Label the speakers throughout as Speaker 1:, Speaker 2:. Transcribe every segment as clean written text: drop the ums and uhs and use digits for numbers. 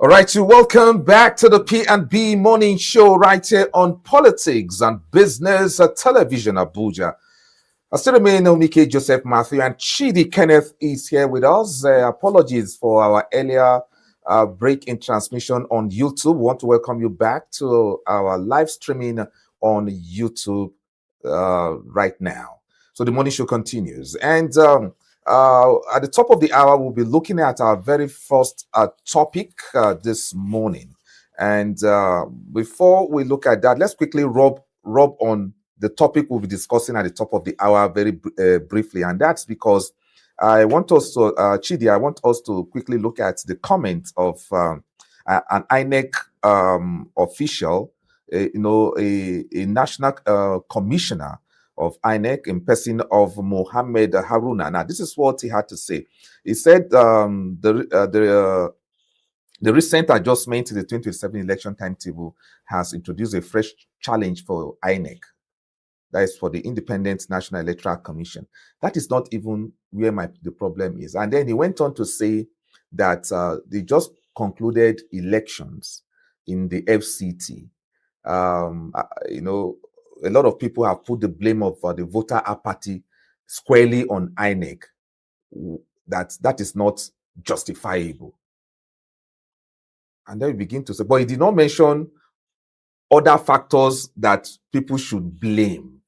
Speaker 1: All right, you welcome back to the P&B Morning Show right here on Politics and Business Television Abuja. I still remain Omike Joseph Matthew, and Chidi Kenneth is here with us. Apologies for our earlier break in transmission on YouTube. We want to welcome you back to our live streaming on YouTube right now. So the morning show continues. And at the top of the hour, we'll be looking at our very first topic this morning. And before we look at that, let's quickly rub on the topic we'll be discussing at the top of the hour very briefly. And that's because I want us to, Chidi, I want us to quickly look at the comment of an INEC official, a national commissioner of INEC in person of Mohammed Haruna. Now, this is what he had to say. He said the recent adjustment to the 2027 election timetable has introduced a fresh challenge for INEC. That is for the Independent National Electoral Commission. That is not even where the problem is. And then he went on to say that they just concluded elections in the FCT. A lot of people have put the blame of the voter apathy squarely on INEC. That is not justifiable. And then we begin to say, but he did not mention other factors that people should blame.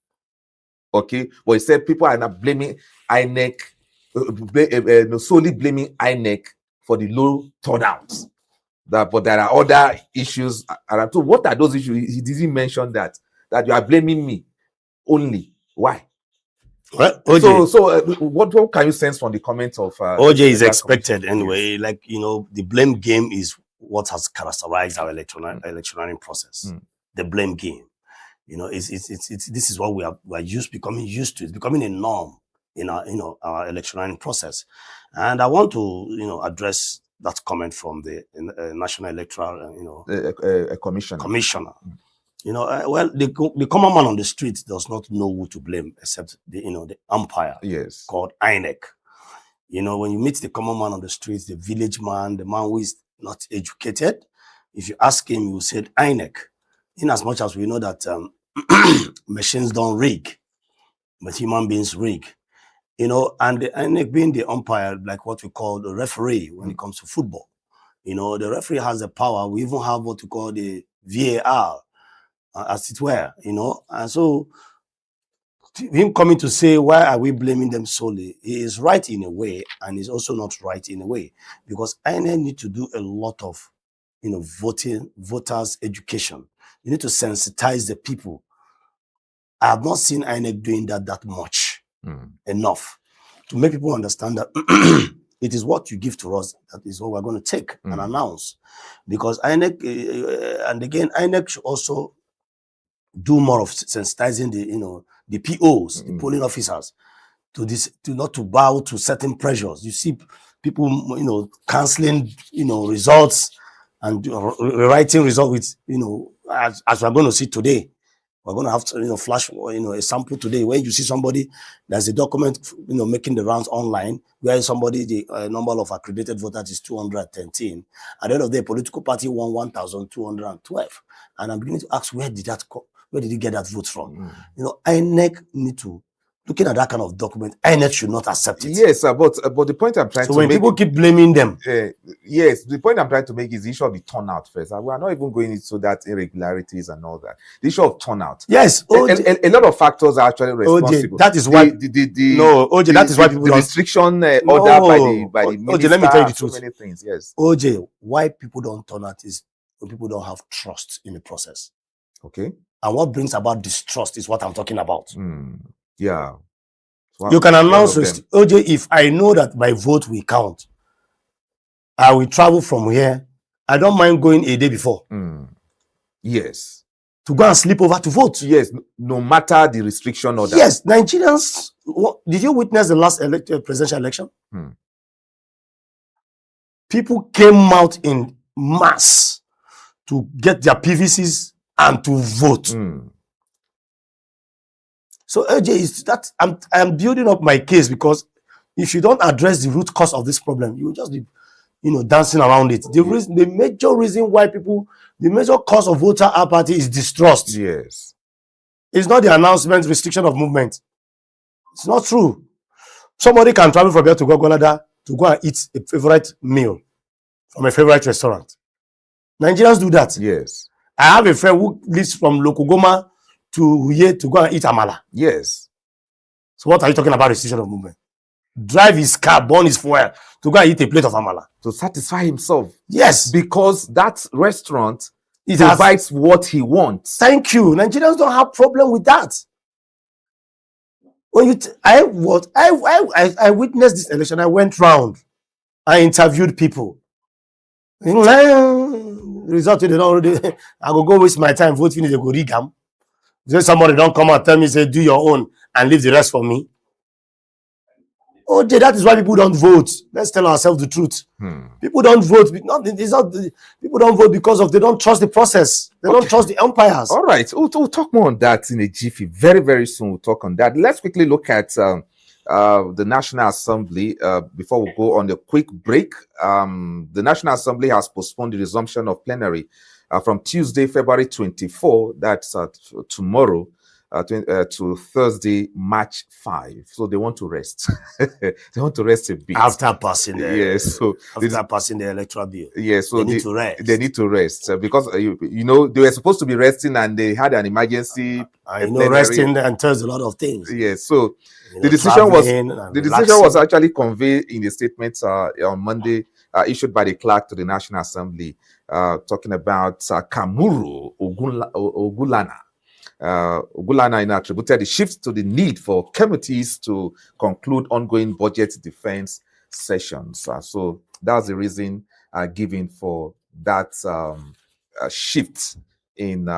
Speaker 1: Okay, but he said people are not blaming INEC, solely blaming INEC for the low turnouts. But there are other issues around. So what are those issues? He didn't mention that you are blaming me only. Why?
Speaker 2: Well, OJ,
Speaker 1: what can you sense from the comments of
Speaker 2: OJ is expected anyway. Yes. Like, the blame game is what has characterized our electioneering process. The blame game. This is what we are becoming used to. It's becoming a norm in our electioneering process. And I want to address that comment from the National Electoral Commissioner. Well, the common man on the street does not know who to blame except the umpire,
Speaker 1: yes,
Speaker 2: called INEC. When you meet the common man on the street, the village man, the man who is not educated, if you ask him, he will say INEC. In as much as we know that machines don't rig, but human beings rig. And the INEC being the umpire, like what we call the referee when it comes to football. The referee has the power. We even have what we call the VAR, as it were, And so him coming to say, why are we blaming them solely? He is right in a way, and he's also not right in a way, because INEC need to do a lot of, voters education. You need to sensitize the people. I have not seen INEC doing that much enough to make people understand that it is what you give to us that is what we're going to take and announce. Because INEC, and again, INEC should also do more of sensitizing the POs, the polling officers, to not to bow to certain pressures. You see people, canceling, results and rewriting results with, as we're going to see today. We're going to have to, flash, a sample today where you see somebody, there's a document, making the rounds online where somebody, the number of accredited voters is 213. At the end of the day, political party won 1,212. And I'm beginning to ask, where did he get that vote from? INEC need to, looking at that kind of document, INEC should not accept it.
Speaker 1: Yes, but the point I'm trying to make... So
Speaker 2: when people keep blaming them...
Speaker 1: yes, the point I'm trying to make is the issue of the turnout first. We are not even going into that irregularities and all that. The issue of turnout.
Speaker 2: Yes.
Speaker 1: A lot of factors are actually responsible.
Speaker 2: OJ, that is why... that is why people...
Speaker 1: The restriction order by the minister.
Speaker 2: OJ, let me tell you the truth.
Speaker 1: So many things, yes.
Speaker 2: OJ, why people don't turn out is when people don't have trust in the process.
Speaker 1: Okay.
Speaker 2: And what brings about distrust is what I'm talking about.
Speaker 1: Yeah.
Speaker 2: You can announce, OJ, if I know that my vote will count, I will travel from here. I don't mind going a day before.
Speaker 1: Yes.
Speaker 2: To go and sleep over to vote.
Speaker 1: Yes, no matter the restriction order.
Speaker 2: Yes, Nigerians, did you witness the last presidential election? People came out in mass to get their PVCs and to vote. So AJ, is that I'm building up my case, because if you don't address the root cause of this problem, you will just be dancing around it. The major reason why the major cause of voter apathy is distrust.
Speaker 1: Yes.
Speaker 2: It's not the announcement, restriction of movement. It's not true. Somebody can travel from here to Walida to go and eat a favorite meal from a favorite restaurant. Nigerians do that.
Speaker 1: Yes.
Speaker 2: I have a friend who lives from Lokogoma to Huye to go and eat amala.
Speaker 1: Yes.
Speaker 2: So what are you talking about restriction of movement? Drive his car, burn his fuel to go and eat a plate of amala.
Speaker 1: To satisfy himself.
Speaker 2: Yes.
Speaker 1: Because that restaurant provides what he wants.
Speaker 2: Thank you. Nigerians don't have problem with that. When I witnessed this election. I went round. I interviewed people. Result they don't already. I go waste my time. Vote finish. They go regam. Then somebody don't come and tell me, say, do your own and leave the rest for me. Oh, that is why people don't vote. Let's tell ourselves the truth. People don't vote. People don't vote because they don't trust the process. They don't trust the umpires.
Speaker 1: All right. We'll talk more on that in a jiffy. Very, very soon we'll talk on that. Let's quickly look at the National Assembly before we go on a quick break. The National Assembly has postponed the resumption of plenary from Tuesday, February 24, that's tomorrow, to Thursday, March 5. So they want to rest. They want to rest a bit.
Speaker 2: After passing
Speaker 1: passing
Speaker 2: the electoral bill.
Speaker 1: Yes, so
Speaker 2: they need to rest.
Speaker 1: They need to rest because, they were supposed to be resting and they had an emergency.
Speaker 2: Resting entails a lot of things.
Speaker 1: Yes, so the decision was actually conveyed in the statement on Monday issued by the clerk to the National Assembly, talking about Kamuru Ogulana. Ogulana attributed the shift to the need for committees to conclude ongoing budget defense sessions. So that's the reason given for that shift in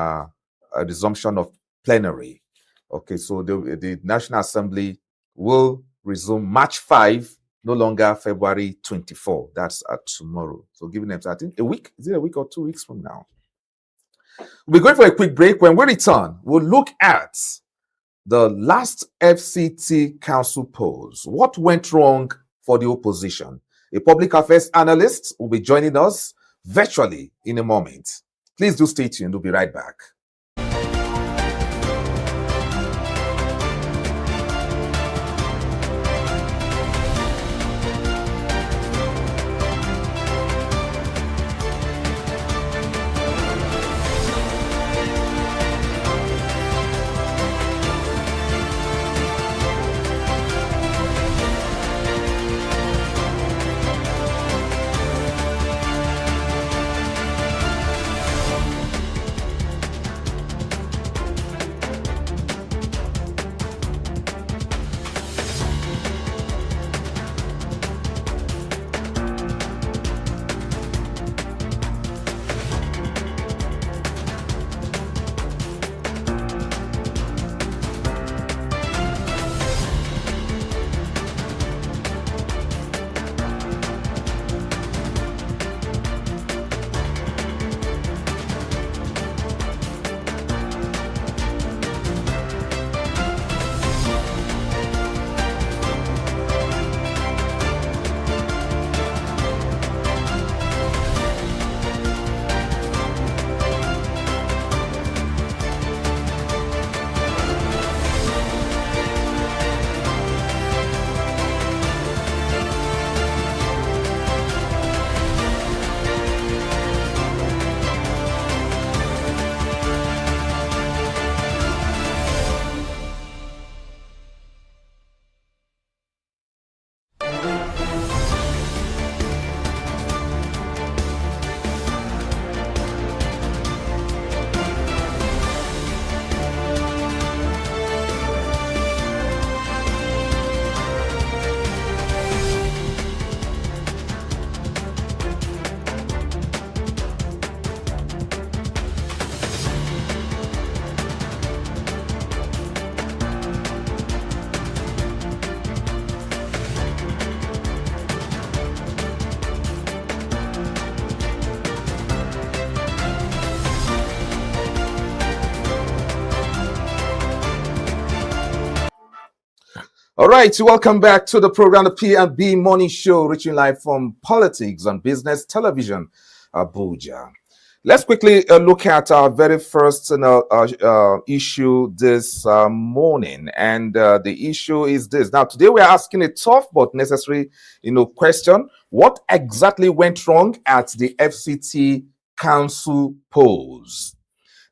Speaker 1: resumption of plenary. Okay, so the National Assembly will resume March 5, no longer February 24. That's tomorrow. So giving them, I think, a week. Is it a week or 2 weeks from now? We're going for a quick break. When we return, we'll look at the last FCT Council polls. What went wrong for the opposition? A public affairs analyst will be joining us virtually in a moment. Please do stay tuned. We'll be right back. All right, welcome back to the program, the P&B Morning Show, reaching live from Politics and Business Television, Abuja. Let's quickly look at our very first issue this morning, and the issue is this. Now, today we are asking a tough but necessary, question: what exactly went wrong at the FCT Council polls?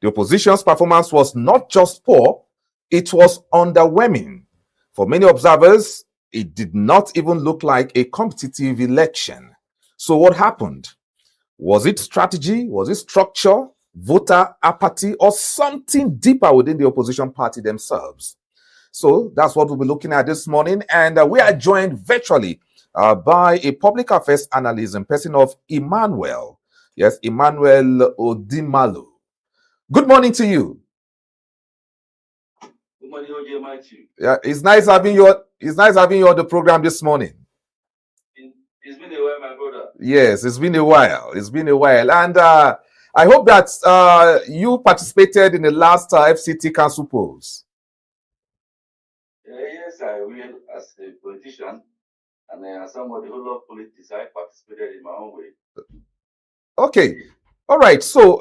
Speaker 1: The opposition's performance was not just poor; it was underwhelming. For many observers, it did not even look like a competitive election. So what happened? Was it strategy? Was it structure, voter apathy, or something deeper within the opposition party themselves? So that's what we'll be looking at this morning. And we are joined virtually by a public affairs analyst in person of Emmanuel. Yes, Emmanuel Odimalu. Good morning to you.
Speaker 3: Good morning, OJ Matthew.
Speaker 1: Yeah, it's nice having you on the program this morning.
Speaker 3: It's been a while, my brother.
Speaker 1: Yes, it's been a while. And I hope that you participated in the last FCT Council polls.
Speaker 3: Yes, I will, as a politician and as somebody who loves politics, I participated in my own way.
Speaker 1: Okay. All right. So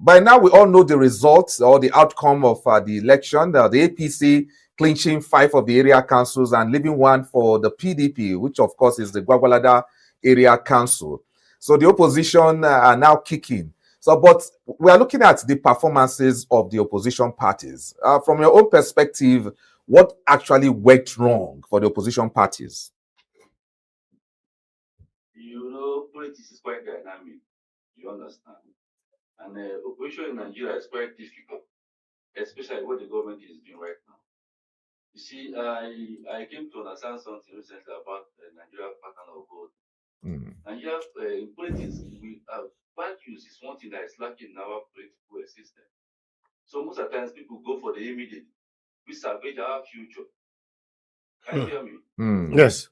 Speaker 1: by now we all know the results or the outcome of the election. The APC clinching 5 of the area councils and leaving 1 for the PDP, which of course is the Gwagwalada area council. So the opposition are now kicking. So, but we are looking at the performances of the opposition parties. From your own perspective, what actually went wrong for the opposition parties?
Speaker 3: You know, politics is quite dynamic. You understand? And opposition in Nigeria is quite difficult, especially what the government is doing right now. You see, I came to understand something recently about the Nigeria pattern of vote. Nigeria, in politics, values is one thing that is lacking in our political system. So most of the times people go for the immediate. We salvage our future. Can you hear me?
Speaker 2: Yes.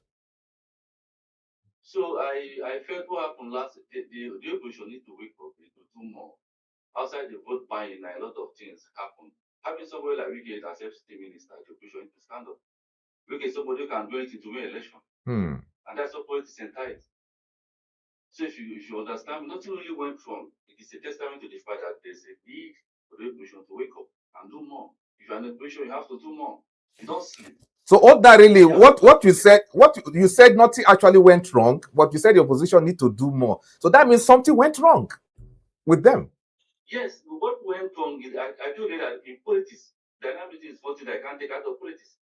Speaker 3: So I felt what happened last, the opposition need to wake up, to do more. Outside the vote buying, a lot of things happen. Having somebody like Wike as FCT minister, the opposition need to stand up. Wike is somebody who can do anything to win election. And that's what politics entitled. So if you understand, nothing really went wrong. It is a testament to the fact that there's a need for the opposition to wake up and do more. If you're an opposition, you have to do more. You don't sleep.
Speaker 1: So ordinarily, what you said nothing actually went wrong, but you said the opposition need to do more. So that means something went wrong with them.
Speaker 3: Yes, what went wrong is I told you that in politics, dynamicity is something that I can't take out of politics.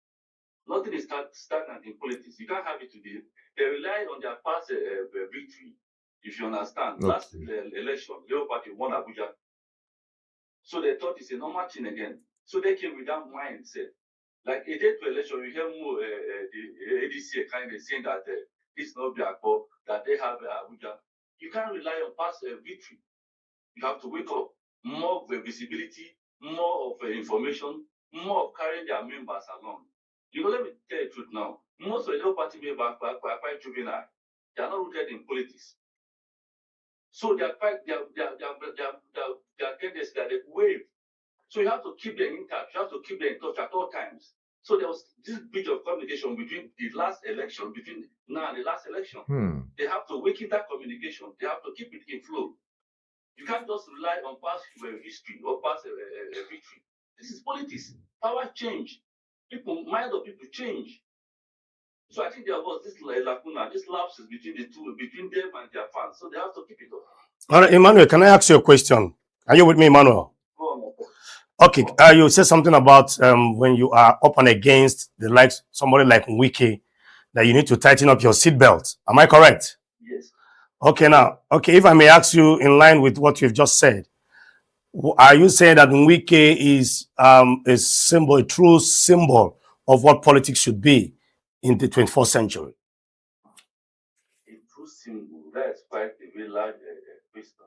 Speaker 3: Nothing is stagnant in politics. You can't have it today. They rely on their past victory. If you understand, last election, Labour Party won Abuja. So they thought it's a normal thing again. So they came with that mindset. Like a day to election, you hear more the ADC kind of saying that this not be Akpo, that they have Abuja. You can't rely on past victory. You have to wake up. More of visibility, more of information, more of carrying their members along. You know, let me tell you the truth now. Most of the Labour Party members are quite juvenile. They are not rooted in politics. So they are tendency that they wave. So you have to keep them in touch. You have to keep them in touch at all times. So there was this bridge of communication between the last election, between now and the last election. They have to wake in that communication. They have to keep it in flow. You can't just rely on past history or past victory. This is politics. Power change. Mind of people change. So I think there was this lacuna, this lapses between the two, between them and their fans. So they have to keep it up.
Speaker 2: All right, Emmanuel, can I ask you a question? Are you with me, Emmanuel? Okay, you said something about when you are up and against somebody like Wike, that you need to tighten up your seatbelt. Am I correct?
Speaker 3: Yes.
Speaker 2: Okay, now, if I may ask you in line with what you've just said, are you saying that Wike is a true symbol of what politics should be in the 21st century?
Speaker 3: A true symbol, that's quite a very large question.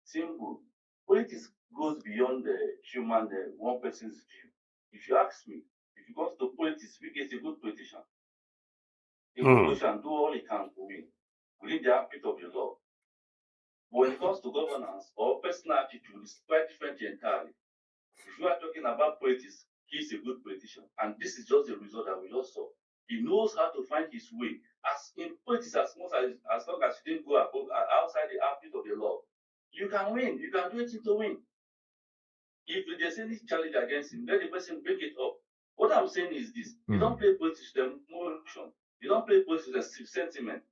Speaker 3: Symbol. Politics goes beyond the human, one person's view. If you ask me, if it comes to politics, we get a good politician. A good politician do all he can to win within the ambit of the law. But when it comes to governance or personal attitude, it's quite different entirely. If you are talking about politics, he's a good politician. And this is just the result that we just saw. He knows how to find his way. As in politics, as long as you didn't go outside the ambit of the law, you can win. You can do it to win. If there's any challenge against him, let the person break it up. What I'm saying is this: you don't play politics with emotion. You don't play politics with sentiment.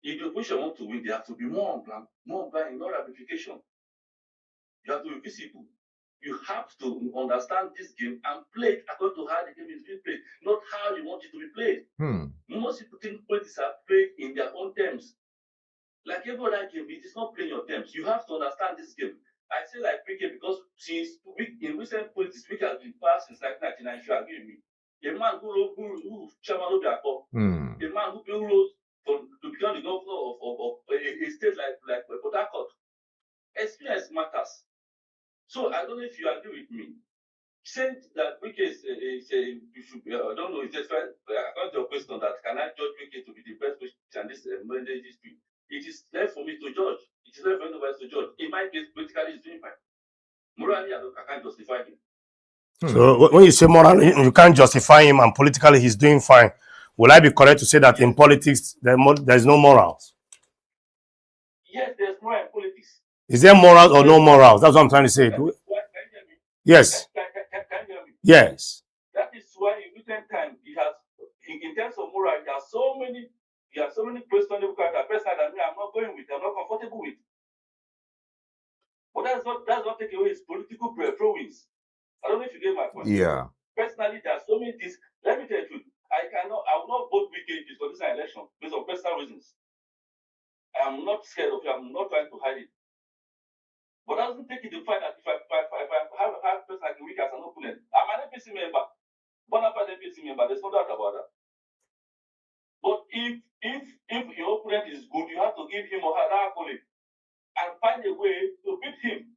Speaker 3: If the opposition want to win, they have to be more blind, no ramification. You have to be visible. You have to understand this game and play it according to how the game is being played, not how you want it to be played. Most people think politics are played in their own terms. Like every other game, it is not playing your terms. You have to understand this game. I say like cricket because since in recent politics, which has been passed since 1999, you agree with me. A man who chairman of the accord, a man who rose to become the governor of a state like Port Harcourt. Experience matters. So I don't know if you agree with me. Saying that Wike you should be, I don't know, it's just right. I got your question that can I judge Wike to be the best politician in this modern history? It is left for me to judge. It is left for anyone else to judge. In my case, politically, he's doing fine. Morally, I can't justify him.
Speaker 2: So when you say morally, you can't justify him, and politically, he's doing fine. Will I be correct to say that in politics, there's no morals?
Speaker 3: Yes, there's moral in politics.
Speaker 2: Is there morals or no morals? That's what I'm trying to say.
Speaker 3: Can you hear me?
Speaker 2: Yes.
Speaker 3: Can you hear me?
Speaker 2: Yes.
Speaker 3: That is why in recent time, he has, in terms of moral, there are so many questionable characters, person that I'm not going with, I'm not comfortable with. But that's not taking away his political prowess. I don't know if you get my point.
Speaker 1: Yeah.
Speaker 3: Personally, there are so many things. Let me tell you the truth. I will not vote Wike for this election based on personal reasons. I am not scared of it. I'm not trying to hide it. But that doesn't take it to find that if I have a person like Wike as an opponent, I'm an APC member. Bonafide APC member, there's no doubt about that. But if your opponent is good, you have to give him or her that accolade and find a way to beat him.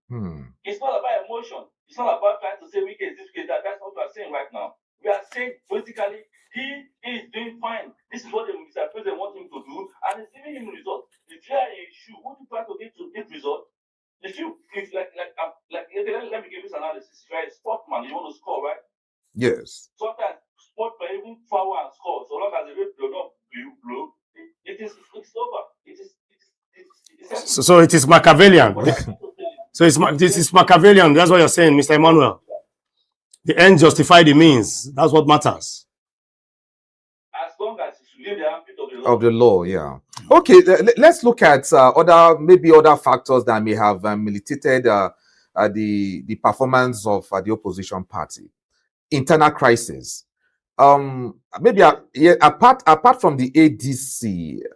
Speaker 3: It's not about emotion. It's not about trying to say Wike is this, Wike that. That's what we are saying right now. We are saying politically, he is doing fine. This is what the Mr. President wants him to do, and it's giving him results. If you are a issue, what you try to get results? If let me give this analysis. If you're a sportman, you want to score, right?
Speaker 1: Yes.
Speaker 3: Sometimes sport may even foul and score, so long as the rate does not blow, it's over.
Speaker 2: So it is Machiavellian. So this is Machiavellian. That's what you're saying, Mr. Emmanuel. The end justify the means. That's what matters.
Speaker 3: As long as it's within the ambit of
Speaker 1: the law, yeah. Okay, let's look at other factors that may have militated the performance of the opposition party. Internal crisis. Apart from the ADC,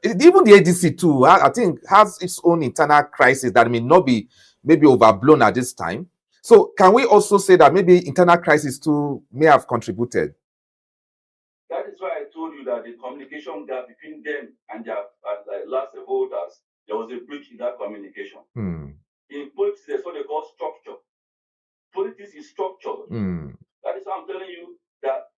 Speaker 1: even the ADC too, I think has its own internal crisis that may not be maybe overblown at this time. So can we also say that maybe internal crisis too may have contributed?
Speaker 3: That is why I told you that the communication gap between them and their last voters, there was a breach in that communication. In politics, there's what they call structure. Politics is structured. That is why I'm telling you that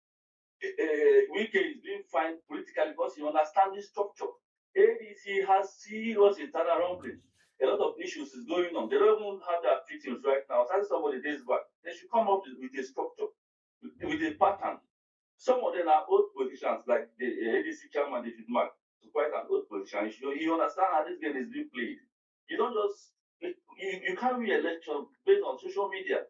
Speaker 3: Wike is being fine politically because he understands this structure. ADC has serious internal rumbling. A lot of issues is going on. They don't even have their fittings right now. That's somebody days back. They should come up with a structure, with a pattern. Some of them are old politicians, like the ADC chairman, David Mark, quite an old politician. You understand how this game is being played. You don't just you can't be election based on social media.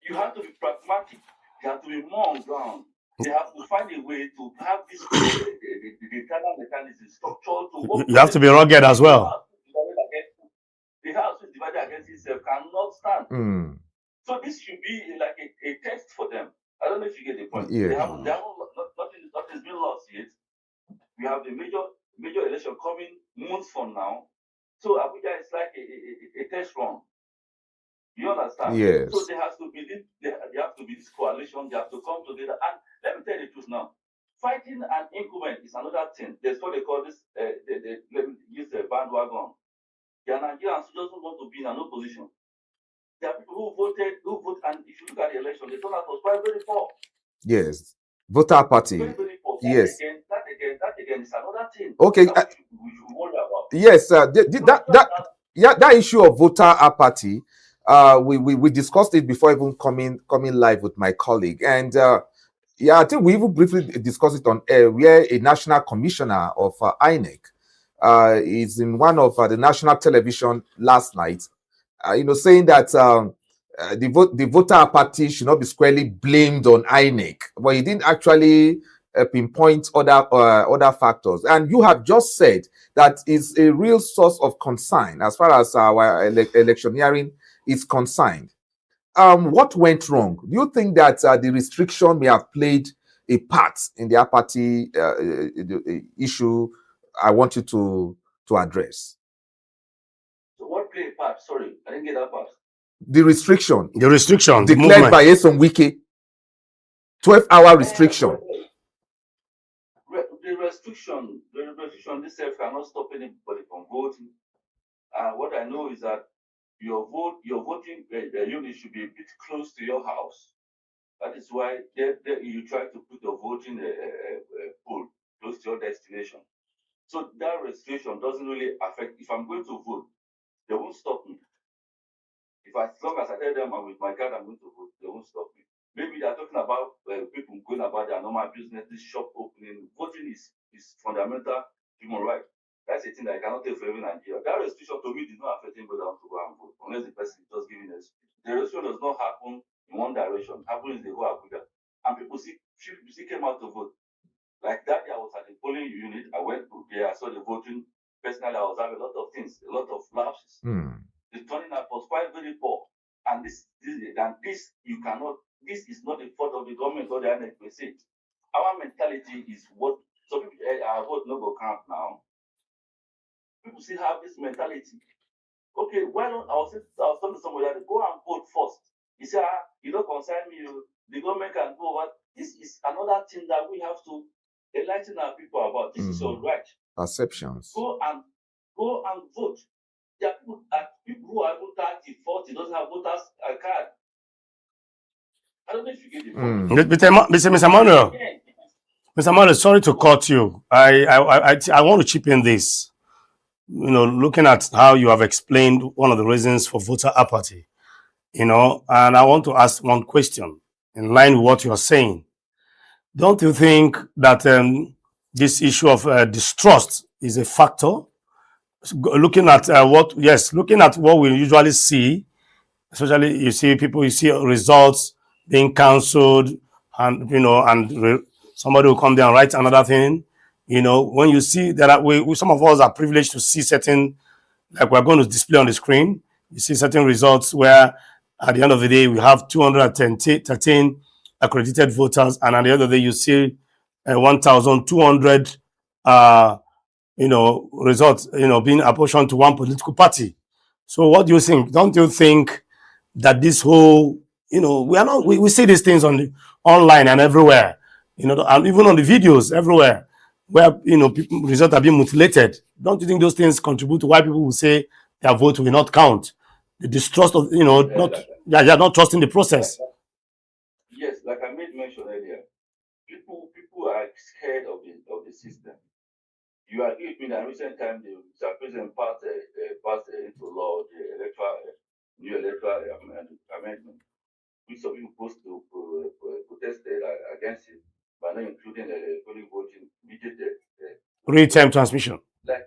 Speaker 3: You have to be pragmatic. You have to be more on ground. They have to find a way to have this the internal mechanism structured to work.
Speaker 2: You have to be rugged as well.
Speaker 3: The house is divided against itself cannot stand. So this should be like a test for them. I don't know if you get the point.
Speaker 1: Yeah.
Speaker 3: Nothing's been lost yet. We have the major election coming months from now. So Abuja is like a test run. You understand?
Speaker 1: Yes.
Speaker 3: So there has to be this coalition. They have to come together. And let me tell you the truth now. Fighting an incumbent is another thing. There's what they call this. Let me use the bandwagon. There are Nigerians who doesn't want to be in an opposition. There are people who vote, and if you look at the election, the turnout was very, very poor.
Speaker 1: Yes. Voter party.
Speaker 3: Very, very poor.
Speaker 1: Yes.
Speaker 3: That again is another thing.
Speaker 1: Okay.
Speaker 3: We should worry about.
Speaker 1: Yes. That issue of voter apathy We discussed it before even coming live with my colleague, and yeah, I think we even briefly discussed it on air, where a national commissioner of INEC is in one of the national television last night, saying that the voter apathy should not be squarely blamed on INEC, but he didn't actually pinpoint other factors. And you have just said that is a real source of concern as far as our electioneering is concerned. What went wrong? Do you think that the restriction may have played a part in the apathy issue I want you to address?
Speaker 3: So what played a part? Sorry, I didn't get that part.
Speaker 1: The restriction.
Speaker 2: The restriction
Speaker 1: declared by Eson Wike. 12-hour restriction.
Speaker 3: The restriction, this self cannot stop anybody from voting. What I know is that your voting unit should be a bit close to your house. That is why you try to put your voting poll close to your destination. So that restriction doesn't really affect. If I'm going to vote, they won't stop me. As long as I tell them I'm with my card, I'm going to vote, they won't stop me. Maybe they're talking about people going about their normal business, this shop opening. Voting is fundamental human right. That's a thing that I cannot take for every Nigeria. That restriction to me did not affect anybody to go and vote, unless the person is just giving us. The restriction does not happen in one direction, happens in the whole Abuja. And people came out to vote. Like that day I was at the polling unit, I went to there, I saw the voting. Personally, I was having a lot of things, a lot of lapses. The turning out was quite very poor. And this is not the fault of the government or the INEC per se. Our mentality is what some people our vote no go count now. People still have this mentality. Okay, why don't I was talking to somebody that go and vote first. He said, you don't concern me, the government can go over. This is another thing that we have to enlighten our people about. This is your right.
Speaker 1: Perceptions.
Speaker 3: Go and vote. There are people who are even 30, 40, doesn't have voters card. I don't know if you get the point.
Speaker 2: Mr. Manuel, Mr. Manuel, sorry to cut you. I want to chip in this. Looking at how you have explained one of the reasons for voter apathy, and I want to ask one question in line with what you are saying. Don't you think that this issue of distrust is a factor? Looking at what we usually see, especially you see results being cancelled, and somebody will come there and write another thing. When you see that some of us are privileged to see certain, like we're going to display on the screen, you see certain results where at the end of the day we have 213 accredited voters, and at the end of the day you see 1,200 results being apportioned to one political party. So what do you think? Don't you think that this whole we see these things online and everywhere, and even on the videos everywhere where people results are being mutilated? Don't you think those things contribute to why people will say their vote will not count? The distrust of not trusting the process.
Speaker 3: Yes, like I made mention earlier, people are scared of the system. You agree with me that in recent times the president passed into law the new electoral amendment, which some people protested against it, by not including polling voting immediate
Speaker 2: real-time transmission.
Speaker 3: Like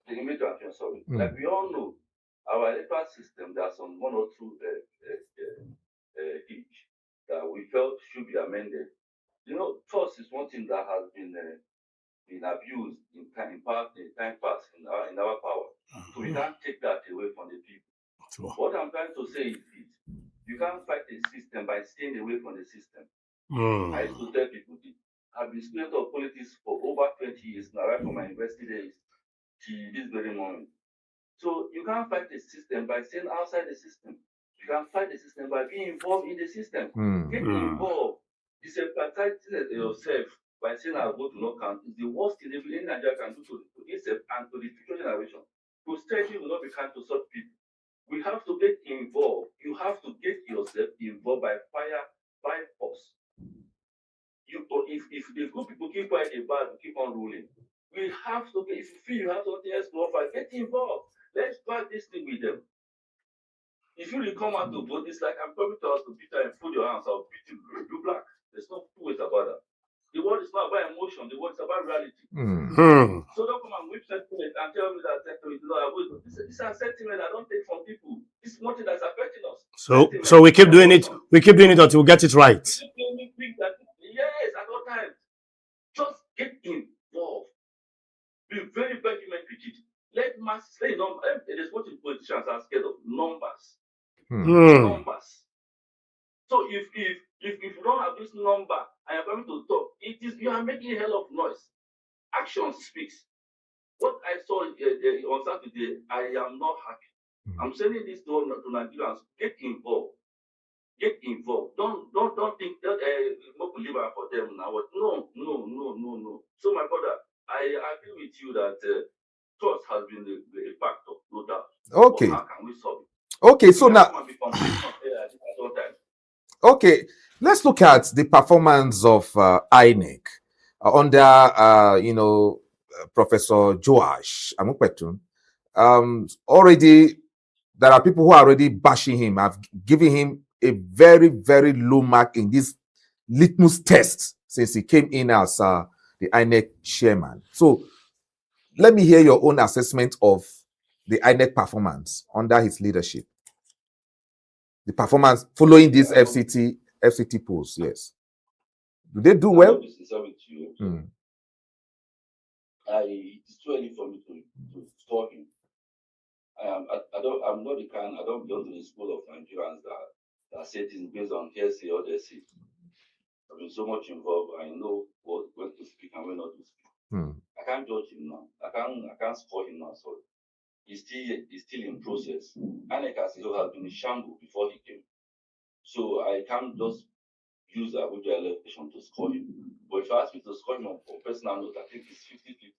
Speaker 3: the immediate transmission, sorry. Like we all know, our electoral system, there are some one or two each that we felt should be amended. Trust is one thing that has been abused in time past in our power. So we can't take that away from the people.
Speaker 2: Sure.
Speaker 3: What I'm trying to say is this: you can't fight the system by staying away from the system. I used to tell people this. I've been student of politics for over 20 years now, right from my university days to this very moment. So you can't fight the system by staying outside the system. You can fight the system by being involved in the system. Get involved. Disemphasize yourself by saying our vote will not count is the worst thing any Nigeria can do to itself and to the future generation. Posterity will not be kind to such people. We have to get involved. You have to get yourself involved by fire, by force. If the good people keep quiet, the bad will keep on ruling. We have to get, if you feel you have something else to offer, get involved. Let's back this thing with them. If you really come out to vote, it's like I'm coming to us to beat you and put your hands out, beat you, you black. There's no two ways about that. The word is not about emotion, the word is about reality. So don't come and whip sentiment and tell me that sentiment is not avoid. This is a sentiment I don't take from people. It's one thing that's affecting us.
Speaker 2: So we keep doing it. We keep doing it until we get it right.
Speaker 3: Yes, at all times. Just get involved. Be very vehement with it. Let masses say numbers. There's what politicians are scared of numbers. Numbers. So if you don't have this number and you're coming to talk, you are making a hell of noise. Action speaks. What I saw on Saturday, I am not happy. I'm sending this to Nigerians. Get involved. Get involved. Don't think that we leave for them now. No. So my brother, I agree with you that trust has been a factor, no doubt.
Speaker 1: Okay.
Speaker 3: But how can we solve it?
Speaker 1: Okay, so now. Okay, let's look at the performance of INEC under, Professor Joash Amukpetun. Already, there are people who are already bashing him, have given him a very, very low mark in this litmus test since he came in as the INEC chairman. So, let me hear your own assessment of the INEC performance under his leadership. The performance following this FCT polls, yes. Do they do well?
Speaker 3: It's too early for me to score him. I'm not the kind. I don't belong to the school of Nigerians that say things based on hearsay or they see. I've been so much involved. I know when to speak and when not to speak. I can't judge him now. I can't score him now. Sorry. He's still in process. INEC has been in shambles before he came. So I can't just use the Abuja election to score him. But if you ask me to score him on personal note, I think it's 50-50.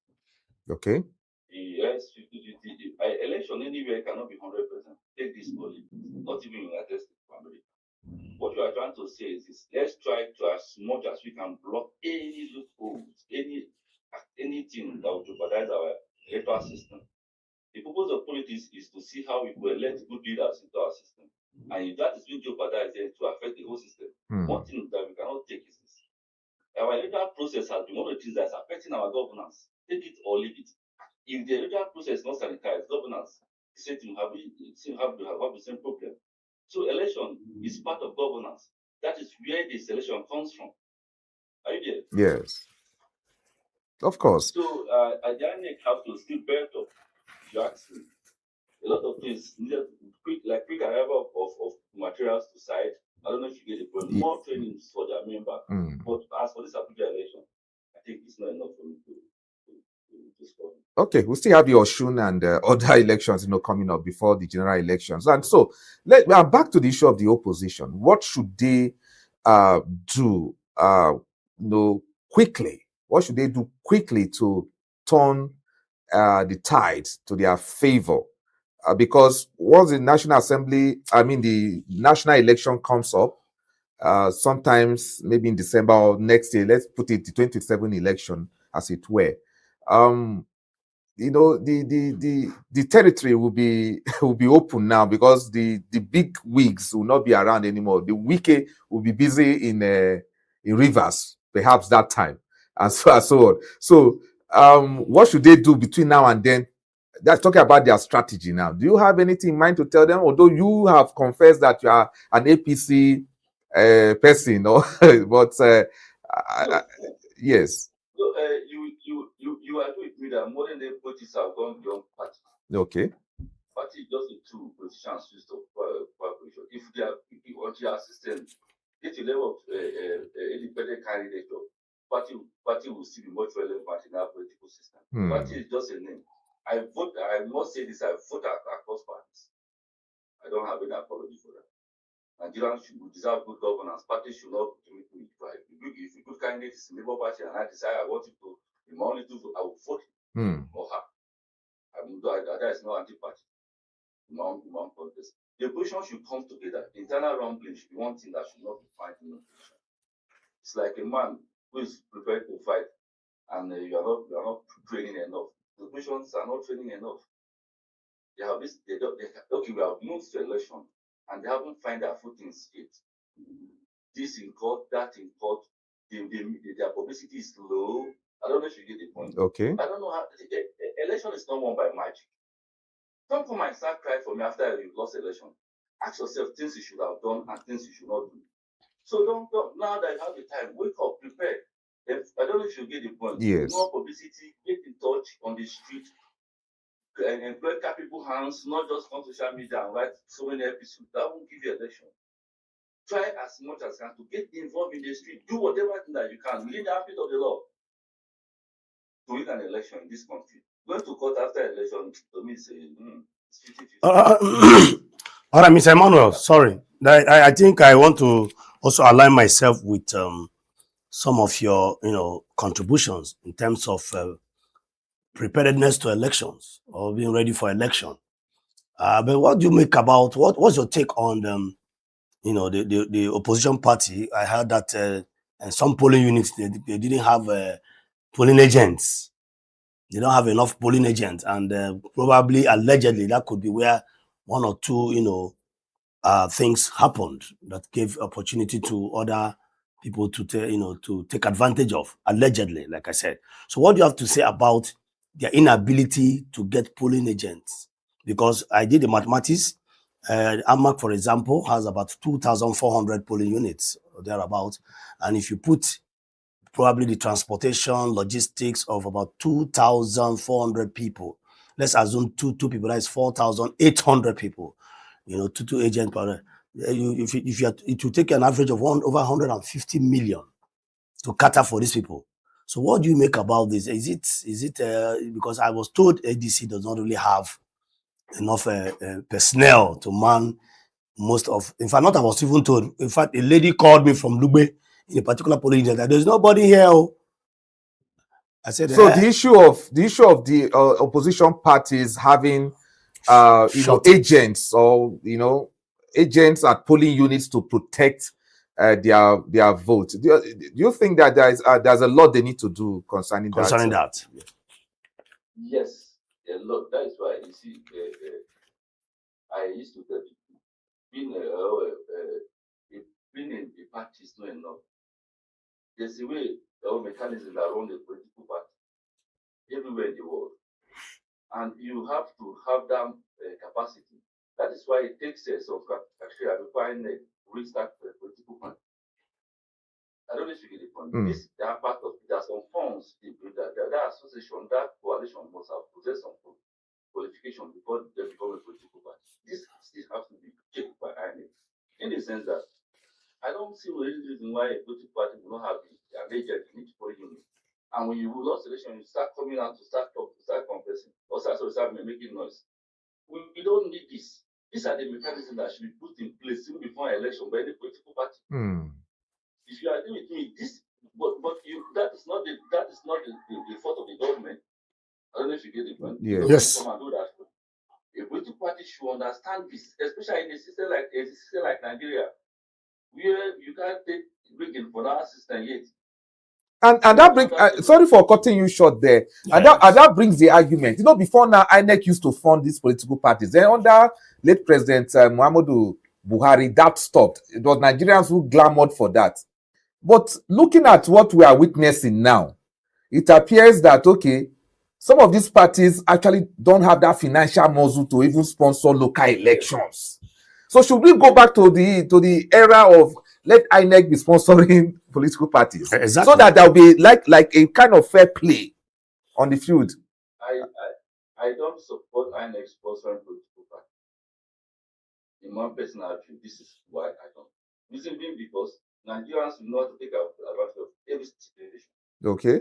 Speaker 1: Okay.
Speaker 3: Yes, 50-50. Election anywhere cannot be 100%. Take this policy, not even United States of America. What you are trying to say is let's try to, as much as we can, block any loopholes, anything that will jeopardize our electoral system. The purpose of politics is to see how we will elect good leaders into our system. And if that is being jeopardized, then to affect the whole system. One thing that we cannot take is this. Our electoral process has been one of the things that's affecting our governance. Take it or leave it. If the electoral process is not sanitized, governance, the same thing have the same problem. So election is part of governance. That is where this election comes from. Are you there?
Speaker 1: Yes. Of course.
Speaker 3: So the INEC have to still bear up. If you ask me, a lot of things needed quick arrival of materials to site. I don't know if you get the point. More trainings for their member. But as for this Abuja election, I think it's not enough for me to score.
Speaker 1: Okay, we still have the Oshun and other elections, coming up before the general elections. And so, back to the issue of the opposition. What should they do, quickly? What should they do quickly to turn the tide to their favor? Because once the the national election comes up, sometimes maybe in December or next year, let's put it the 2027 election, as it were. The territory will be will be open now because the big wigs will not be around anymore. The wike will be busy in Rivers, perhaps that time, and so on. So, what should they do between now and then? That's talking about their strategy now. Do you have anything in mind to tell them? Although you have confessed that you are an APC person, but yes.
Speaker 3: So you agree with me that modern day politics have gone beyond party.
Speaker 1: Okay.
Speaker 3: Party is just a tool politicians use to cooperation. If you want your assistant, get a level of independent candidate, party will still be much relevant in our political system. Party is just a name. I must say this, I vote across parties. I don't have any apology for that. Nigerians should deserve good governance. Parties should not do it with pride. If a good candidate is in the Labour Party and I decide I want it to, in my only two, I will vote him or her. That is not anti-party. In my own contest. The opposition should come together. Internal rumbling should be one thing that should not be fighting in opposition. It's like a man who is prepared to fight and you are not training enough. The oppositions are not training enough. They have this. Okay, we have moved to election. and they haven't found their footings yet. This in court, that in court, their publicity is low. I don't know if you get the point.
Speaker 1: Okay.
Speaker 3: I don't know how election is not won by magic. Don't come and start crying for me after you lost election. Ask yourself things you should have done and things you should not do. So don't now that you have the time, wake up, prepare. I don't know if you get the point.
Speaker 1: Yes.
Speaker 3: More publicity, get in touch on the street, and employ capable hands, not just on social media and write so many episodes. That won't give you election. Try as much as you can to get involved in the street. Do whatever thing that you can within the ambit of the law to win an election in this country. Going to court after election to me is it's 50-50.
Speaker 2: All right, Mr. Emmanuel, sorry. I think I want to also align myself with some of your contributions in terms of preparedness to elections or being ready for election. But what do you make about what's your take on the opposition party? I heard that and some polling units they didn't have polling agents. They don't have enough polling agents, and probably allegedly that could be where one or two things happened that gave opportunity to other people to take advantage of, allegedly, like I said. So what do you have to say about their inability to get polling agents? Because I did the mathematics. AMAC, for example, has about 2,400 polling units or thereabout. And if you put probably the transportation, logistics of about 2,400 people, let's assume two people, that is 4,800 people, two agents per. It will take an average of over 150 million to cater for these people. So what do you make about this? Is it because I was told ADC does not really have enough personnel to man most of. In fact, not I was even told. In fact, a lady called me from Lugbe in a particular police station that there's nobody here. I said,
Speaker 1: so the issue of the opposition parties having agents or agents at polling units to protect their vote. Do you think that there's a lot they need to do concerning that?
Speaker 3: Yes, a lot. That is why you see, I used to tell people, being in the party is not enough. There's a way, or mechanism that run the political party everywhere in the world, and you have to have that capacity. That is why it takes some actually requiring a restart the political party. I don't know if you get the point. This they are part of it. There are some funds that association, that coalition must have possessed some qualification before they become a political party. This still has to be checked by INEC, in the sense that I don't see any reason why a political party will not have an agent in each polling unit. And when you lost election, you start coming out to start talking, to start confessing, or start making noise. We don't need this. These are the mechanisms that should be put in place even before an election by any political party. If you agree with me, that is not the fault of the government. I don't know if you get the point.
Speaker 2: Yes.
Speaker 3: Come and do that. A political party should understand this, especially in a system like Nigeria, where you can't take rigging for that system yet.
Speaker 1: And that brings, sorry for cutting you short there. Yes. And that brings the argument. Before now, INEC used to fund these political parties. Then under late President Muhammadu Buhari, that stopped. It was Nigerians who clamored for that. But looking at what we are witnessing now, it appears that, okay, some of these parties actually don't have that financial muscle to even sponsor local elections. So should we go back to the era of let INEC be sponsoring political parties?
Speaker 2: Exactly.
Speaker 1: So that there'll be like a kind of fair play on the field?
Speaker 3: I don't support INEC sponsoring political parties. In my personal view, this is why I don't. Reason being because Nigerians will not take advantage of every situation.
Speaker 1: Okay.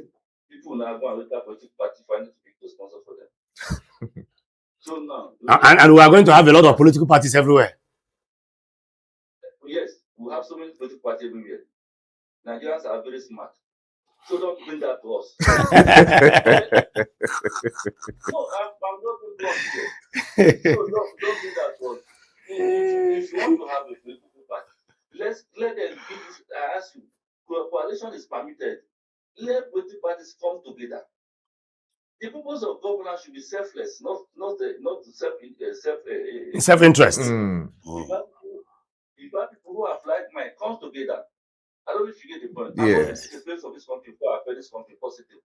Speaker 3: People now go and look at political party finding to sponsor for them. So now,
Speaker 2: and we are going to have a lot of political parties everywhere.
Speaker 3: Yes, we have so many political parties everywhere. Nigerians are very smart. So don't bring that to us. No, I'm not going to here. So don't bring that to us. If you want to have a political party, let them give this. I ask you, coalition is permitted. Let political parties come together. The purpose of governance should be selfless, not self-interest.
Speaker 2: Self-interest.
Speaker 3: you have people who have like mind come together. I don't know if you get the point. I know
Speaker 1: Yes.
Speaker 3: this is the place of this country who have this country positively.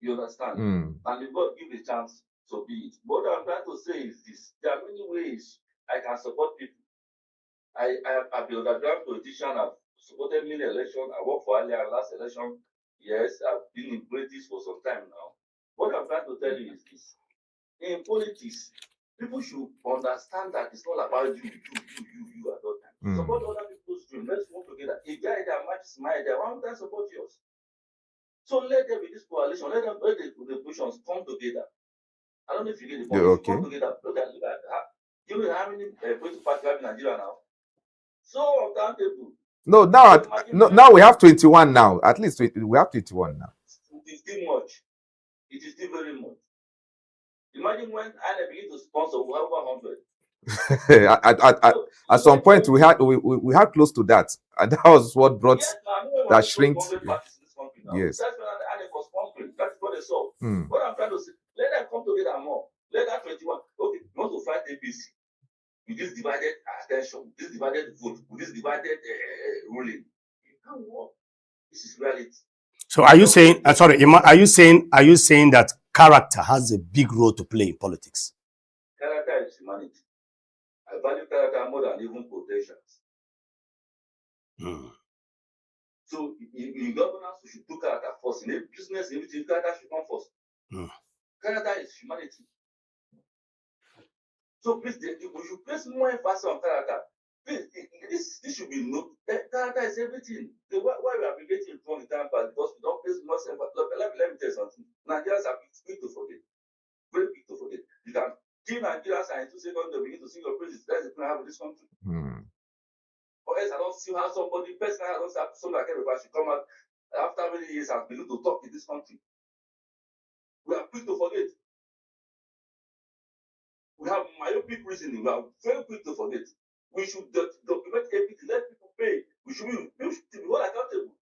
Speaker 3: You understand? And if God give a chance, so be it. What I'm trying to say is this: there are many ways I can support people. I've been underground politician. I've supported many election. I worked for earlier last election. Yes, I've been in politics for some time now. What I'm trying to tell you is this: in politics, people should understand that it's not about you at all times. Support other people's dream. Let's work together. If their idea matches my idea, why would I support yours? So let there be this coalition. Let the positions come together. I don't know if you get the point. If you come together, look at you know how many political parties have in Nigeria now? So accountable.
Speaker 1: No, now we have 21 now. At least we have 21 now.
Speaker 3: It is still much. It is still very much. Imagine when I begin to sponsor, we have 100.
Speaker 1: At some point, we had close to that, and that was what brought that shrink.
Speaker 3: Yes. That's when I was sponsoring. That's what they saw. What I'm trying to say, let them come together more. Let that 21. Okay, you want to fight APC with this divided attention, this divided vote, with this divided ruling. You can't work. This is reality.
Speaker 2: So are you saying? Sorry, are you saying that character has a big role to play in politics?
Speaker 3: Character is humanity. I value character more than even quotations. So in governance, we should put character first. In business, everything, character should come first. Character is humanity. So please, we should place more emphasis on character. Please, this should be no. Character is everything. Why we are getting wrong in time past because we don't place more emphasis. Let me tell you something. Nigerians are quick to forget. Very quick to forget. You can kill Nigerians and in 2 seconds they begin to sing your praises. That's the plan of this country. Or else I don't see how somebody personally, I don't see how somebody like should come out after many years and begin to talk in this country. We are quick to forget. We have myopic reasoning. We are very quick to forget. We should document everything. Let people pay. We should be more accountable.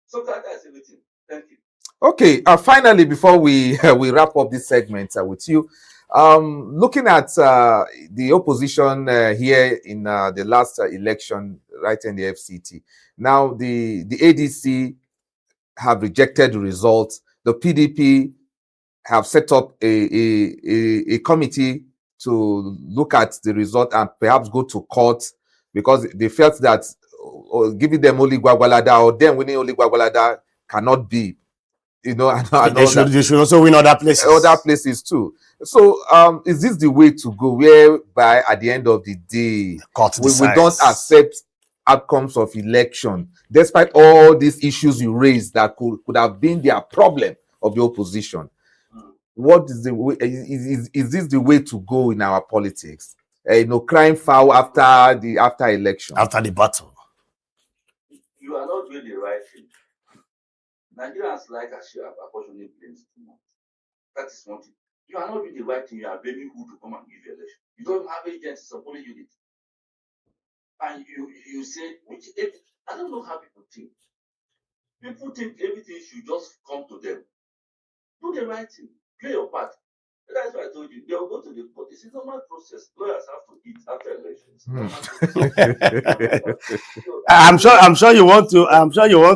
Speaker 3: So that is everything. Thank you.
Speaker 1: Okay. Finally, before we we wrap up this segment with you, looking at the opposition here in the last election, right in the FCT. Now, the ADC have rejected the results. The PDP have set up a committee to look at the result and perhaps go to court because they felt that giving them only Walida or them winning only Walida cannot be,
Speaker 2: they should also win other places
Speaker 1: too. So is this the way to go, whereby at the end of the day we don't accept outcomes of election despite all these issues you raised that could have been their problem of the opposition? What is the way? Is this the way to go in our politics? Crying foul after election,
Speaker 2: after the battle.
Speaker 3: You are not doing the right thing. Nigerians like a share apportioning blames too much. That is one thing. You are not doing the right thing. You are blaming who to come and give you election. You don't have agents supporting you. And you say, I don't know how people think. People think everything should just come to them. Do the right thing. Play your part. That's why I told you. They will go to the court. It's a normal process. Lawyers have to eat after elections.
Speaker 2: I'm sure you want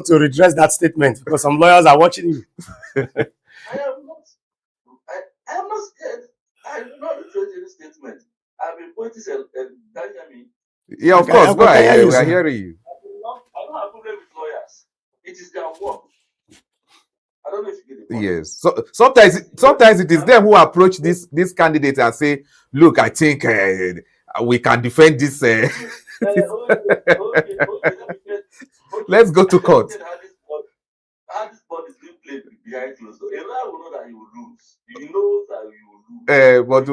Speaker 2: to redress that statement because some lawyers are watching you.
Speaker 3: I am not scared. I do not redress any statement. I've been pointing
Speaker 1: Yeah, of course. Go ahead. We are hearing you.
Speaker 3: I don't have a problem with lawyers. It is their work. I don't know if you get the point.
Speaker 1: Yes. So sometimes it is them who approach this candidate and say, "Look, I think we can defend this." Let's go to court.
Speaker 3: How this ball is being played behind closed doors. A lawyer will know that you will lose. You know that you will lose.
Speaker 1: But